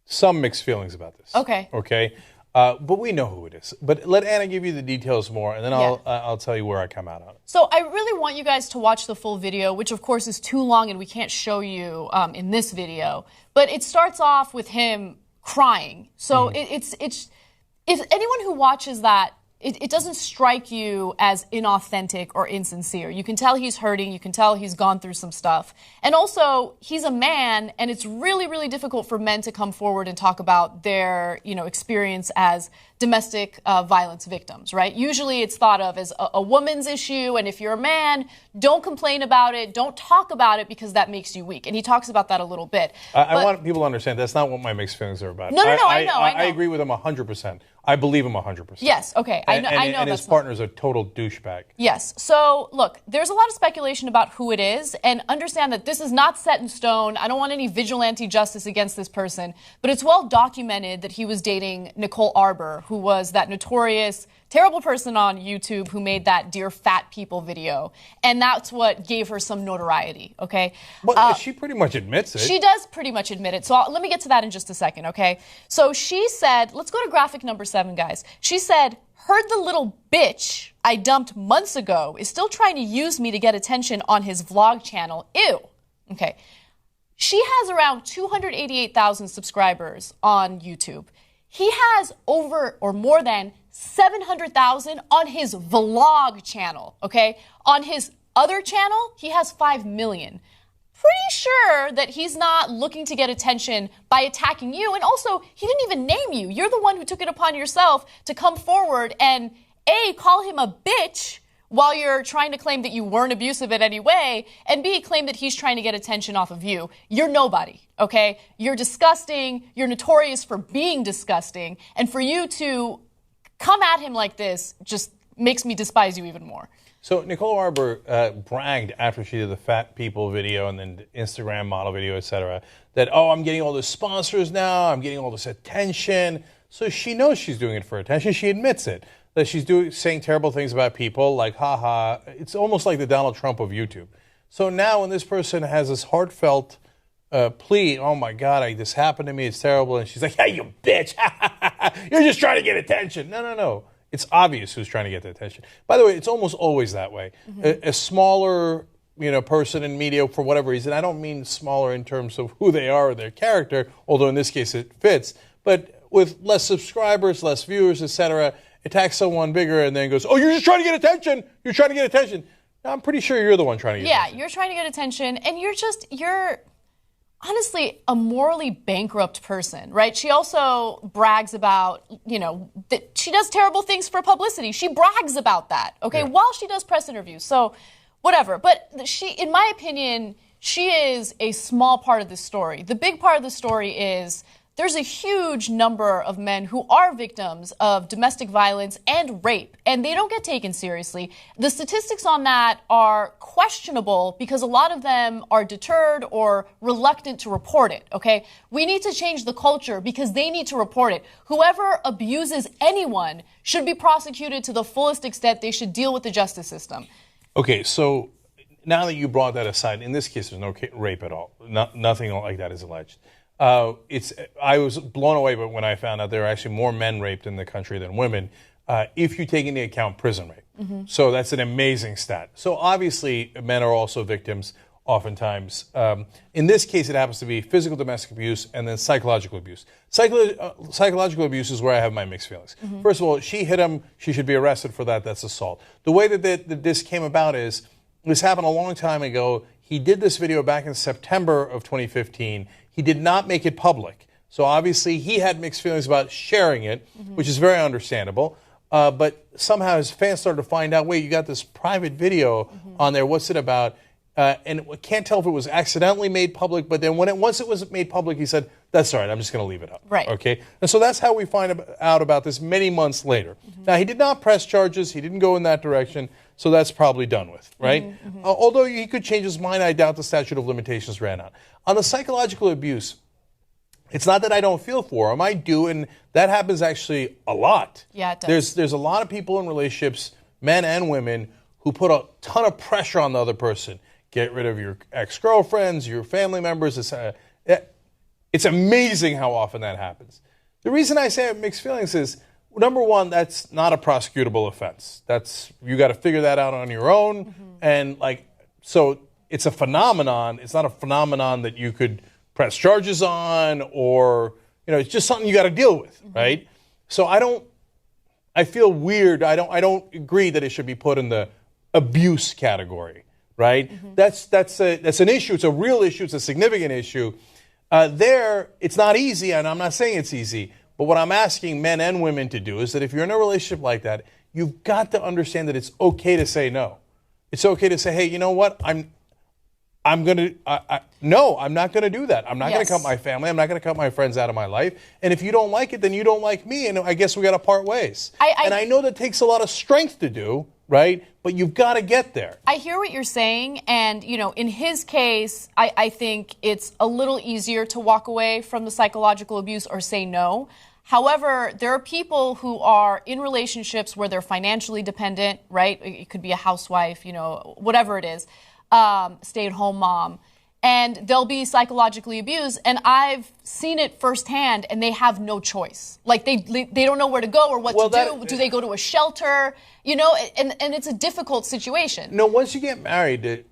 some mixed feelings about this. Okay. Okay, but we know who it is. But let Anna give you the details more, and then I'll tell you where I come out on it. So I really want you guys to watch the full video, which of course is too long and we can't show you in this video. But it starts off with him crying. So it's if anyone who watches that, it doesn't strike you as inauthentic or insincere. You can tell he's hurting. You can tell he's gone through some stuff. And also, he's a man, and it's really, really difficult for men to come forward and talk about their, experience as domestic violence victims, right? Usually it's thought of as a woman's issue, and if you're a man, don't complain about it, don't talk about it because that makes you weak. And he talks about that a little bit. I want people to understand that's not what my mixed feelings are about. No, I know. I agree with him 100%. I believe him 100%. Yes, okay. I know and that's his partner's a total douchebag. Yes. So, look, there's a lot of speculation about who it is, and understand that this is not set in stone. I don't want any vigilante justice against this person, but it's well documented that he was dating Nicole Arbor, who was that notorious, terrible person on YouTube who made that Dear Fat People video, and that's what gave her some notoriety, okay? But she pretty much admits it. She does pretty much admit it, so let me get to that in just a second, okay? So she said, let's go to graphic number 7, guys. She said, "Heard the little bitch I dumped months ago is still trying to use me to get attention on his vlog channel. Ew." Okay. She has around 288,000 subscribers on YouTube. He has over or more than 700,000 on his vlog channel, okay? On his other channel, he has 5 million. Pretty sure that he's not looking to get attention by attacking you. And also, he didn't even name you. You're the one who took it upon yourself to come forward and A, call him a bitch while you're trying to claim that you weren't abusive in any way, and B, claim that he's trying to get attention off of you. You're nobody, okay? You're disgusting. You're notorious for being disgusting. And for you to come at him like this just makes me despise you even more. So Nicole Arbor bragged after she did the Fat People video and then the Instagram model video, etc., that, oh, I'm getting all the sponsors now, I'm getting all this attention. So she knows she's doing it for attention. She admits it, that she's saying terrible things about people, like, haha. It's almost like the Donald Trump of YouTube. So now when this person has this heartfelt plea, oh my God, this happened to me, it's terrible, and she's like, hey, you bitch, you're just trying to get attention. No. It's obvious who's trying to get the attention. By the way, it's almost always that way. A smaller, person in media, for whatever reason, I don't mean smaller in terms of who they are or their character, although in this case it fits, but with less subscribers, less viewers, etc., attacks someone bigger and then goes, oh, you're just trying to get attention. You're trying to get attention. Now, I'm pretty sure you're the one trying to get attention. Yeah, you're trying to get attention, and you're honestly a morally bankrupt person, right? She also brags about, that she does terrible things for publicity. She brags about that, okay, while she does press interviews. So whatever. But in my opinion, she is a small part of this story. The big part of the story is there's a huge number of men who are victims of domestic violence and rape, and they don't get taken seriously. The statistics on that are questionable because a lot of them are deterred or reluctant to report it, okay? We need to change the culture because they need to report it. Whoever abuses anyone should be prosecuted to the fullest extent. They should deal with the justice system. Okay, so now that you brought that aside, in this case, there's no rape at all. Nothing like that is alleged. I was blown away when I found out there are actually more men raped in the country than women, if you take into account prison rape. So that's an amazing stat. So obviously, men are also victims oftentimes. In this case, it happens to be physical domestic abuse and then psychological abuse. Psychological abuse is where I have my mixed feelings. First of all, she hit him. She should be arrested for that. That's assault. The way that this came about is, this happened a long time ago. He did this video back in September of 2015. He did not make it public. So obviously he had mixed feelings about sharing it, which is very understandable. But somehow his fans started to find out, wait, you got this private video on there. What's it about? and can't tell if it was accidentally made public, but then once it was made public, he said, that's all right, I'm just going to leave it up. Right. Okay? And so that's how we find out about this many months later. Now, he did not press charges. He didn't go in that direction, so that's probably done with, right? Although he could change his mind, I doubt the statute of limitations ran out. On the psychological abuse, it's not that I don't feel for him. I do, and that happens actually a lot. Yeah, it does. There's a lot of people in relationships, men and women, who put a ton of pressure on the other person. Get rid of your ex-girlfriends, your family members. It's amazing how often that happens. The reason I say I have mixed feelings is, number one, that's not a prosecutable offense. You got to figure that out on your own. And so it's a phenomenon. It's not a phenomenon that you could press charges on, or it's just something you got to deal with, right? So I feel weird. I don't agree that it should be put in the abuse category, right? That's an issue. It's a real issue. It's a significant issue. It's not easy, and I'm not saying it's easy, but what I'm asking men and women to do is that if you're in a relationship like that, you've got to understand that it's okay to say no. It's okay to say, hey, you know what? No, I'm not going to do that. I'm not going to cut my family. I'm not going to cut my friends out of my life. And if you don't like it, then you don't like me, and I guess we got to part ways. And I know that takes a lot of strength to do, right? But you've got to get there. I hear what you're saying, and in his case, I think it's a little easier to walk away from the psychological abuse or say no. However, there are people who are in relationships where they're financially dependent, right? It could be a housewife, whatever it is. Stay-at-home mom, and they'll be psychologically abused. And I've seen it firsthand, and they have no choice. Like they don't know where to go or what to do. Do they go to a shelter? And it's a difficult situation. No, once you get married,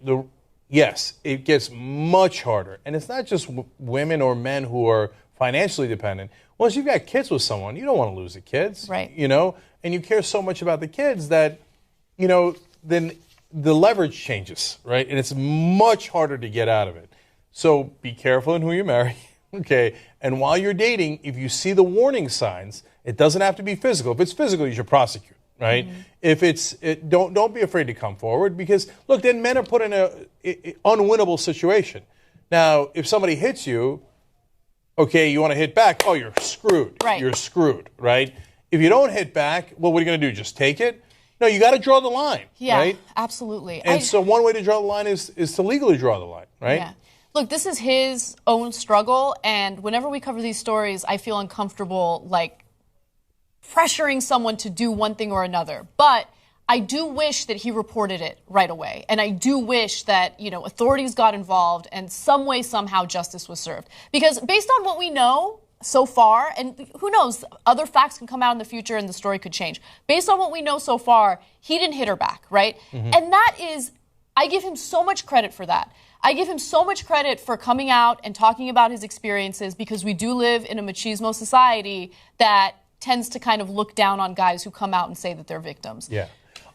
yes, it gets much harder. And it's not just women or men who are financially dependent. Once you've got kids with someone, you don't want to lose the kids, right? And you care so much about the kids that, then the leverage changes, right? And it's much harder to get out of it. So be careful in who you marry, okay? And while you're dating, if you see the warning signs, it doesn't have to be physical. If it's physical, you should prosecute, right? If don't be afraid to come forward, because look, then men are put in a unwinnable situation. Now, if somebody hits you, okay, you want to hit back, oh, you're screwed. Right. You're screwed, right? If you don't hit back, well, what are you going to do? Just take it? No, you got to draw the line, right? Yeah, absolutely. And so one way to draw the line is to legally draw the line, right? Yeah. Look, this is his own struggle, and whenever we cover these stories, I feel uncomfortable, pressuring someone to do one thing or another. But I do wish that he reported it right away, and I do wish that, authorities got involved and some way, somehow, justice was served. Because based on what we know so far, and who knows, other facts can come out in the future and the story could change. Based on what we know so far, he didn't hit her back, right? And that is, I give him so much credit for that. I give him so much credit for coming out and talking about his experiences, because we do live in a machismo society that tends to kind of look down on guys who come out and say that they're victims. Yeah.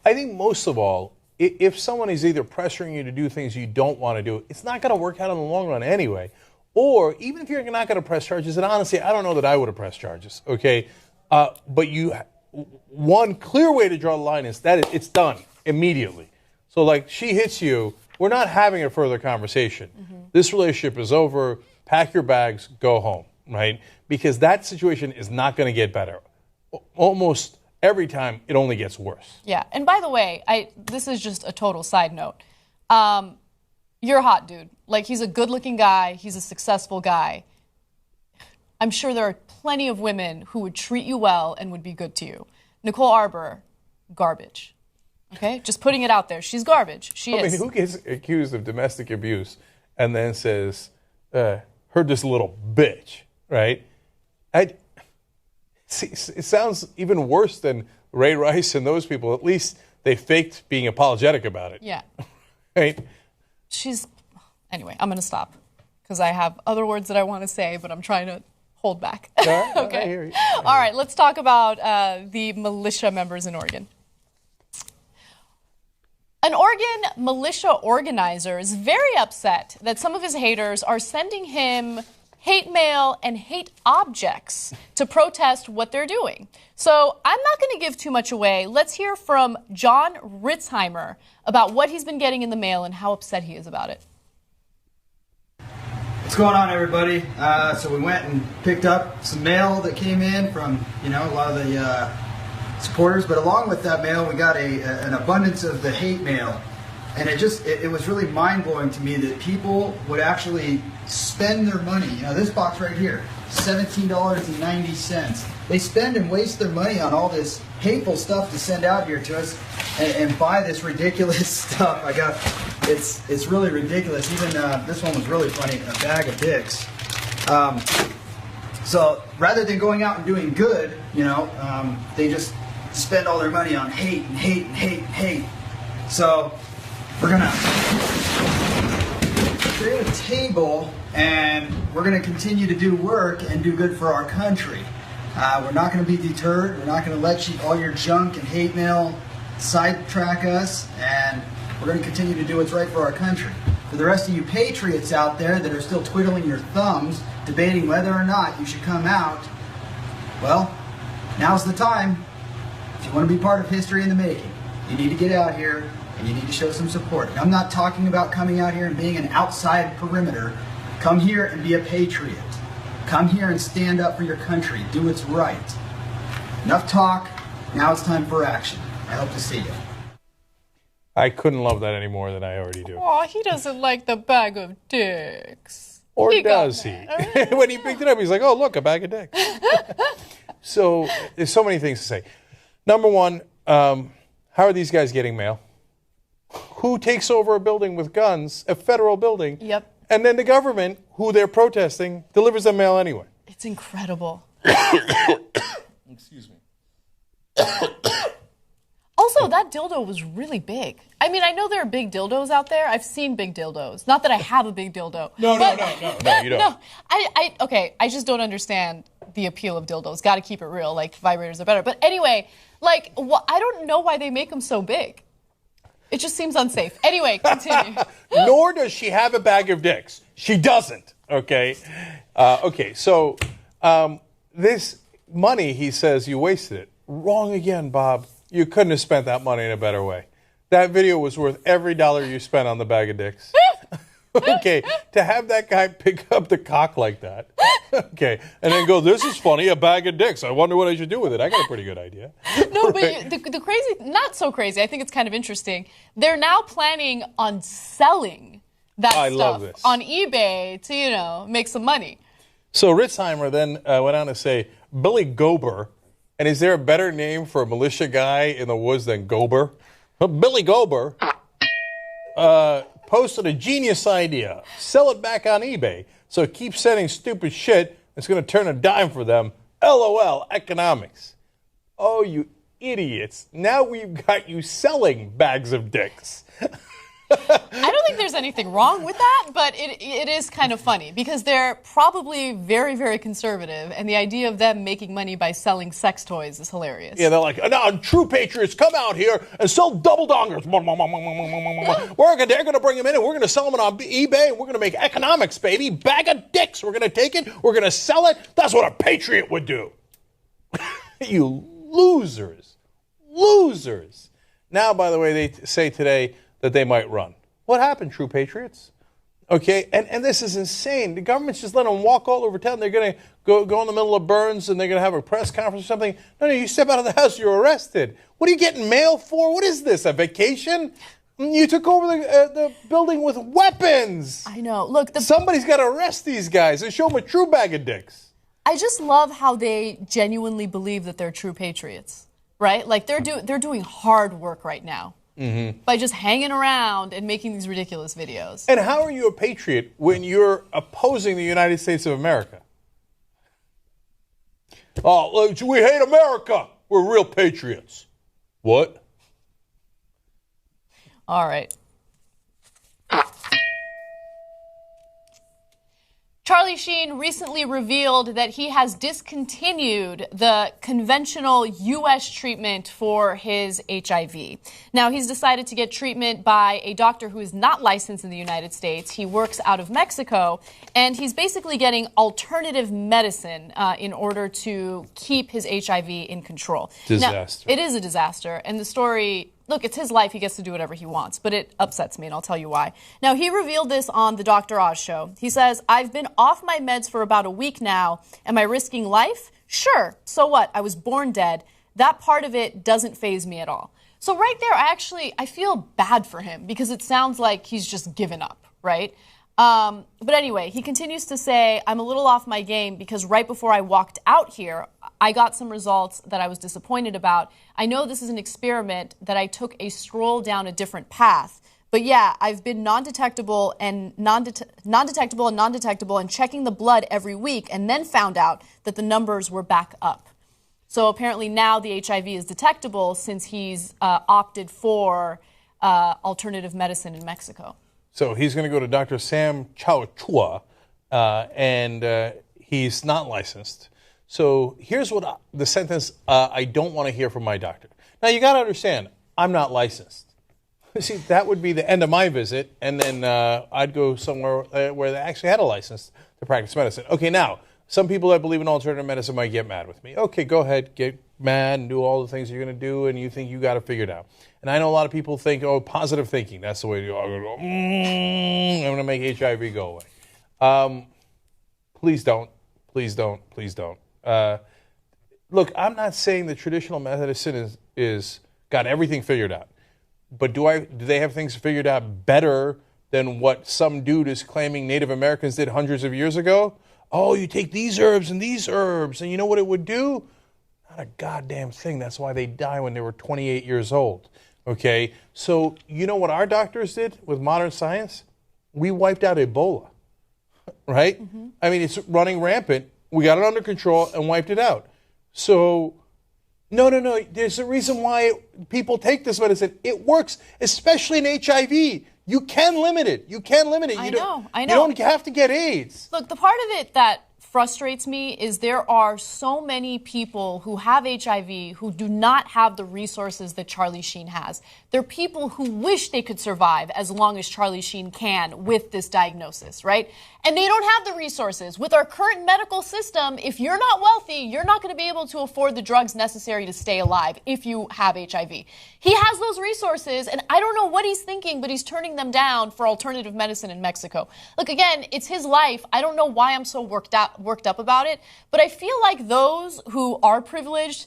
I think most of all, if someone is either pressuring you to do things you don't want to do, it's not going to work out in the long run anyway. Or even if you're not going to press charges, and honestly, I don't know that I would have pressed charges, okay? But one clear way to draw the line is that it's done immediately. So she hits you, we're not having a further conversation. This relationship is over, pack your bags, go home, right? Because that situation is not going to get better. Almost every time, it only gets worse. Yeah, and by the way, this is just a total side note. You're a hot dude. He's a good-looking guy. He's a successful guy. I'm sure there are plenty of women who would treat you well and would be good to you. Nicole Arbor, garbage. Okay? Just putting it out there. She's garbage. She is. I mean, who gets accused of domestic abuse and then says, her this little bitch, right? It sounds even worse than Ray Rice and those people. At least they faked being apologetic about it. Yeah. Right? Anyway, I'm going to stop because I have other words that I want to say, but I'm trying to hold back. Right, okay. I hear you. All right, let's talk about the militia members in Oregon. An Oregon militia organizer is very upset that some of his haters are sending him hate mail and hate objects to protest what they're doing. So I'm not going to give too much away. Let's hear from John Ritzheimer about what he's been getting in the mail and how upset he is about it. What's going on, everybody? So we went and picked up some mail that came in from, a lot of the supporters. But along with that mail, we got an abundance of the hate mail. And it was really mind-blowing to me that people would actually spend their money. This box right here, $17.90. They spend and waste their money on all this hateful stuff to send out here to us and buy this ridiculous stuff. It's really ridiculous. Even this one was really funny, a bag of dicks. So rather than going out and doing good, they just spend all their money on hate and hate and hate and hate. So we're going to create a table, and we're going to continue to do work and do good for our country. We're not going to be deterred. We're not going to let all your junk and hate mail sidetrack us, and we're going to continue to do what's right for our country. For the rest of you patriots out there that are still twiddling your thumbs, debating whether or not you should come out, well, now's the time. If you want to be part of history in the making, you need to get out here and you need to show some support. And I'm not talking about coming out here and being an outside perimeter. Come here and be a patriot. Come here and stand up for your country. Do what's right. Enough talk. Now it's time for action. I hope to see you. I couldn't love that any more than I already do. Oh, he doesn't like the bag of dicks. Or does he? When he picked it up, he's like, oh, look, a bag of dicks. So there's so many things to say. Number one, how are these guys getting mail? Who takes over a building with guns, a federal building? Yep. And then the government, who they're protesting, delivers them mail anyway. It's incredible. Excuse me. Also, that dildo was really big. I mean, I know there are big dildos out there. I've seen big dildos. Not that I have a big dildo. No, you don't. No, okay, I just don't understand the appeal of dildos. Got to keep it real. Like, vibrators are better. But anyway, I don't know why they make them so big. It just seems unsafe. Anyway, continue. Nor does she have a bag of dicks. She doesn't, okay? So this money, he says, you wasted it. Wrong again, Bob. You couldn't have spent that money in a better way. That video was worth every dollar you spent on the bag of dicks. Okay, to have that guy pick up the cock like that, okay, and then go, this is funny, a bag of dicks. I wonder what I should do with it. I got a pretty good idea. No, but the crazy, not so crazy, I think it's kind of interesting. They're now planning on selling that stuff on eBay to, make some money. So Ritzheimer then went on to say, Billy Gober, and is there a better name for a militia guy in the woods than Gober? Well, Billy Gober posted a genius idea. Sell it back on eBay. So keep sending stupid shit. It's going to turn a dime for them. LOL, economics. Oh, you idiots. Now we've got you selling bags of dicks. I don't think there's anything wrong with that, but it is kind of funny because they're probably very, very conservative, and the idea of them making money by selling sex toys is hilarious. Yeah, they're like, now true patriots, come out here and sell double dongers. They're going to bring them in, and we're going to sell them on eBay, and we're going to make economics, baby. Bag of dicks. We're going to take it. We're going to sell it. That's what a patriot would do. You losers. Losers. Now, by the way, they say today that they might run. What happened, true patriots? Okay, and this is insane. The government's just letting them walk all over town. They're going to go in the middle of Burns and they're going to have a press conference or something. No, you step out of the house, you're arrested. What are you getting mail for? What is this, a vacation? You took over the building with weapons. I know. Look, somebody's got to arrest these guys and show them a true bag of dicks. I just love how they genuinely believe that they're true patriots, right? Like they're doing hard work right now. Mm-hmm. By just hanging around and making these ridiculous videos. And how are you a patriot when you're opposing the United States of America? Oh, look, we hate America. We're real patriots. What? All right. Charlie Sheen recently revealed that he has discontinued the conventional U.S. treatment for his HIV. Now, he's decided to get treatment by a doctor who is not licensed in the United States. He works out of Mexico, and he's basically getting alternative medicine in order to keep his HIV in control. Disaster. Now, it is a disaster, and the story... Look, it's his life. He gets to do whatever he wants, but it upsets me, and I'll tell you why. Now, he revealed this on the Dr. Oz show. He says, I've been off my meds for about a week now. Am I risking life? Sure. So what? I was born dead. That part of it doesn't faze me at all. So right there, I feel bad for him because it sounds like he's just given up, right? But anyway, he continues to say, I'm a little off my game because right before I walked out here, I got some results that I was disappointed about. I know this is an experiment that I took a stroll down a different path. But yeah, I've been non-detectable and non-detectable and checking the blood every week and then found out that the numbers were back up. So apparently now the HIV is detectable since he's opted for alternative medicine in Mexico. So he's going to go to Dr. Sam Chowchua, and he's not licensed. So here's what the sentence I don't want to hear from my doctor. Now, you got to understand, I'm not licensed. See, that would be the end of my visit, and then I'd go somewhere where they actually had a license to practice medicine. Okay, now, some people that believe in alternative medicine might get mad with me. Okay, go ahead, get mad and do all the things you're going to do, and you think you got it figured out. And I know a lot of people think, oh, positive thinking, that's the way to go. I'm going to make HIV go away. Please don't. Please don't. Please don't. Look, I'm not saying that traditional medicine is got everything figured out. But do they have things figured out better than what some dude is claiming Native Americans did hundreds of years ago? Oh, you take these herbs, and you know what it would do? Not a goddamn thing. That's why they die when they were 28 years old. Okay? So you know what our doctors did with modern science? We wiped out Ebola. Right? Mm-hmm. I mean, it's running rampant. We got it under control and wiped it out. So... No. There's a reason why people take this medicine. It works, especially in HIV. You can limit it. I know. You don't have to get AIDS. Look, the part of it that frustrates me is there are so many people who have HIV who do not have the resources that Charlie Sheen has. They're people who wish they could survive as long as Charlie Sheen can with this diagnosis, right? And they don't have the resources. With our current medical system, if you're not wealthy, you're not going to be able to afford the drugs necessary to stay alive if you have HIV. He has those resources, and I don't know what he's thinking, but he's turning them down for alternative medicine in Mexico. Look, again, it's his life. I don't know why I'm so worked up about it, but I feel like those who are privileged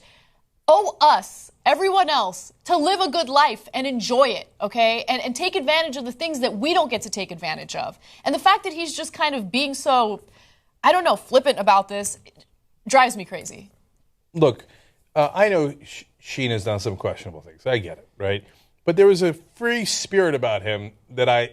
owe us, everyone else, to live a good life and enjoy it, okay? And take advantage of the things that we don't get to take advantage of. And the fact that he's just kind of being so, I don't know, flippant about this drives me crazy. Look, I know Sheen has done some questionable things. I get it, right? But there was a free spirit about him that I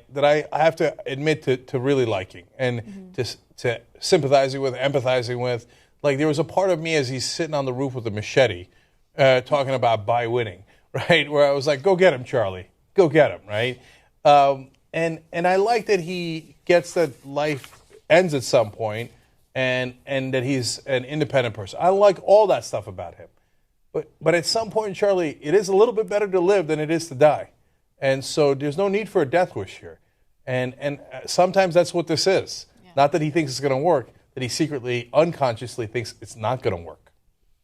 have to admit to really liking and to sympathizing with, empathizing with. Like, there was a part of me as he's sitting on the roof with a machete talking about by winning, right? Where I was like, go get him, Charlie. Go get him, right? And I like that he gets that life ends at some point and that he's an independent person. I like all that stuff about him. But at some point, Charlie, it is a little bit better to live than it is to die. And so there's no need for a death wish here. And sometimes that's what this is. Yeah. Not that he thinks it's going to work, that he secretly, unconsciously thinks it's not going to work.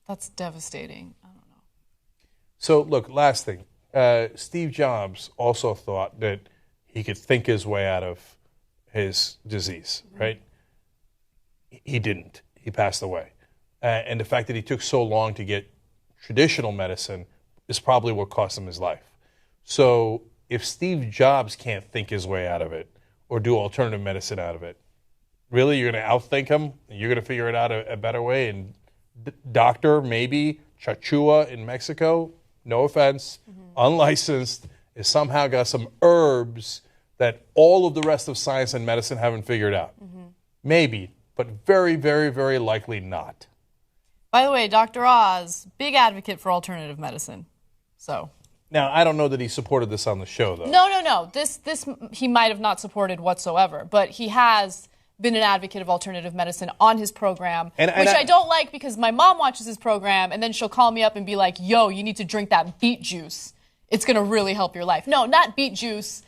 That's devastating. I don't know. So, look, last thing. Steve Jobs also thought that he could think his way out of his disease, right? He didn't. He passed away. And the fact that he took so long to get traditional medicine is probably what cost him his life. So if Steve Jobs can't think his way out of it or do alternative medicine out of it, really you're going to outthink him? You're going to figure it out a better way? And doctor, maybe, Chachua in Mexico, no offense, unlicensed, is somehow got some herbs that all of the rest of science and medicine haven't figured out. Maybe, but very, very, very likely not. By the way, Dr. Oz, big advocate for alternative medicine. So now, I don't know that he supported this on the show, though. No. This he might have not supported whatsoever, but he has been an advocate of alternative medicine on his program, And which I don't like because my mom watches his program and then she'll call me up and be like, yo, you need to drink that beet juice. It's going to really help your life. No, not beet juice.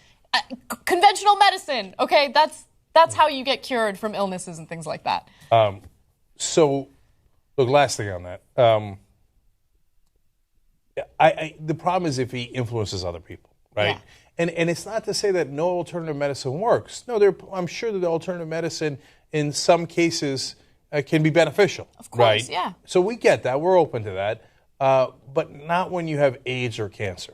Conventional medicine, okay? That's how you get cured from illnesses and things like that. So, look, last thing on that. The problem is if he influences other people, right? Yeah. And it's not to say that no alternative medicine works. No, I'm sure that the alternative medicine in some cases can be beneficial. Of course, right? yeah. So we get that. We're open to that. But not when you have AIDS or cancer.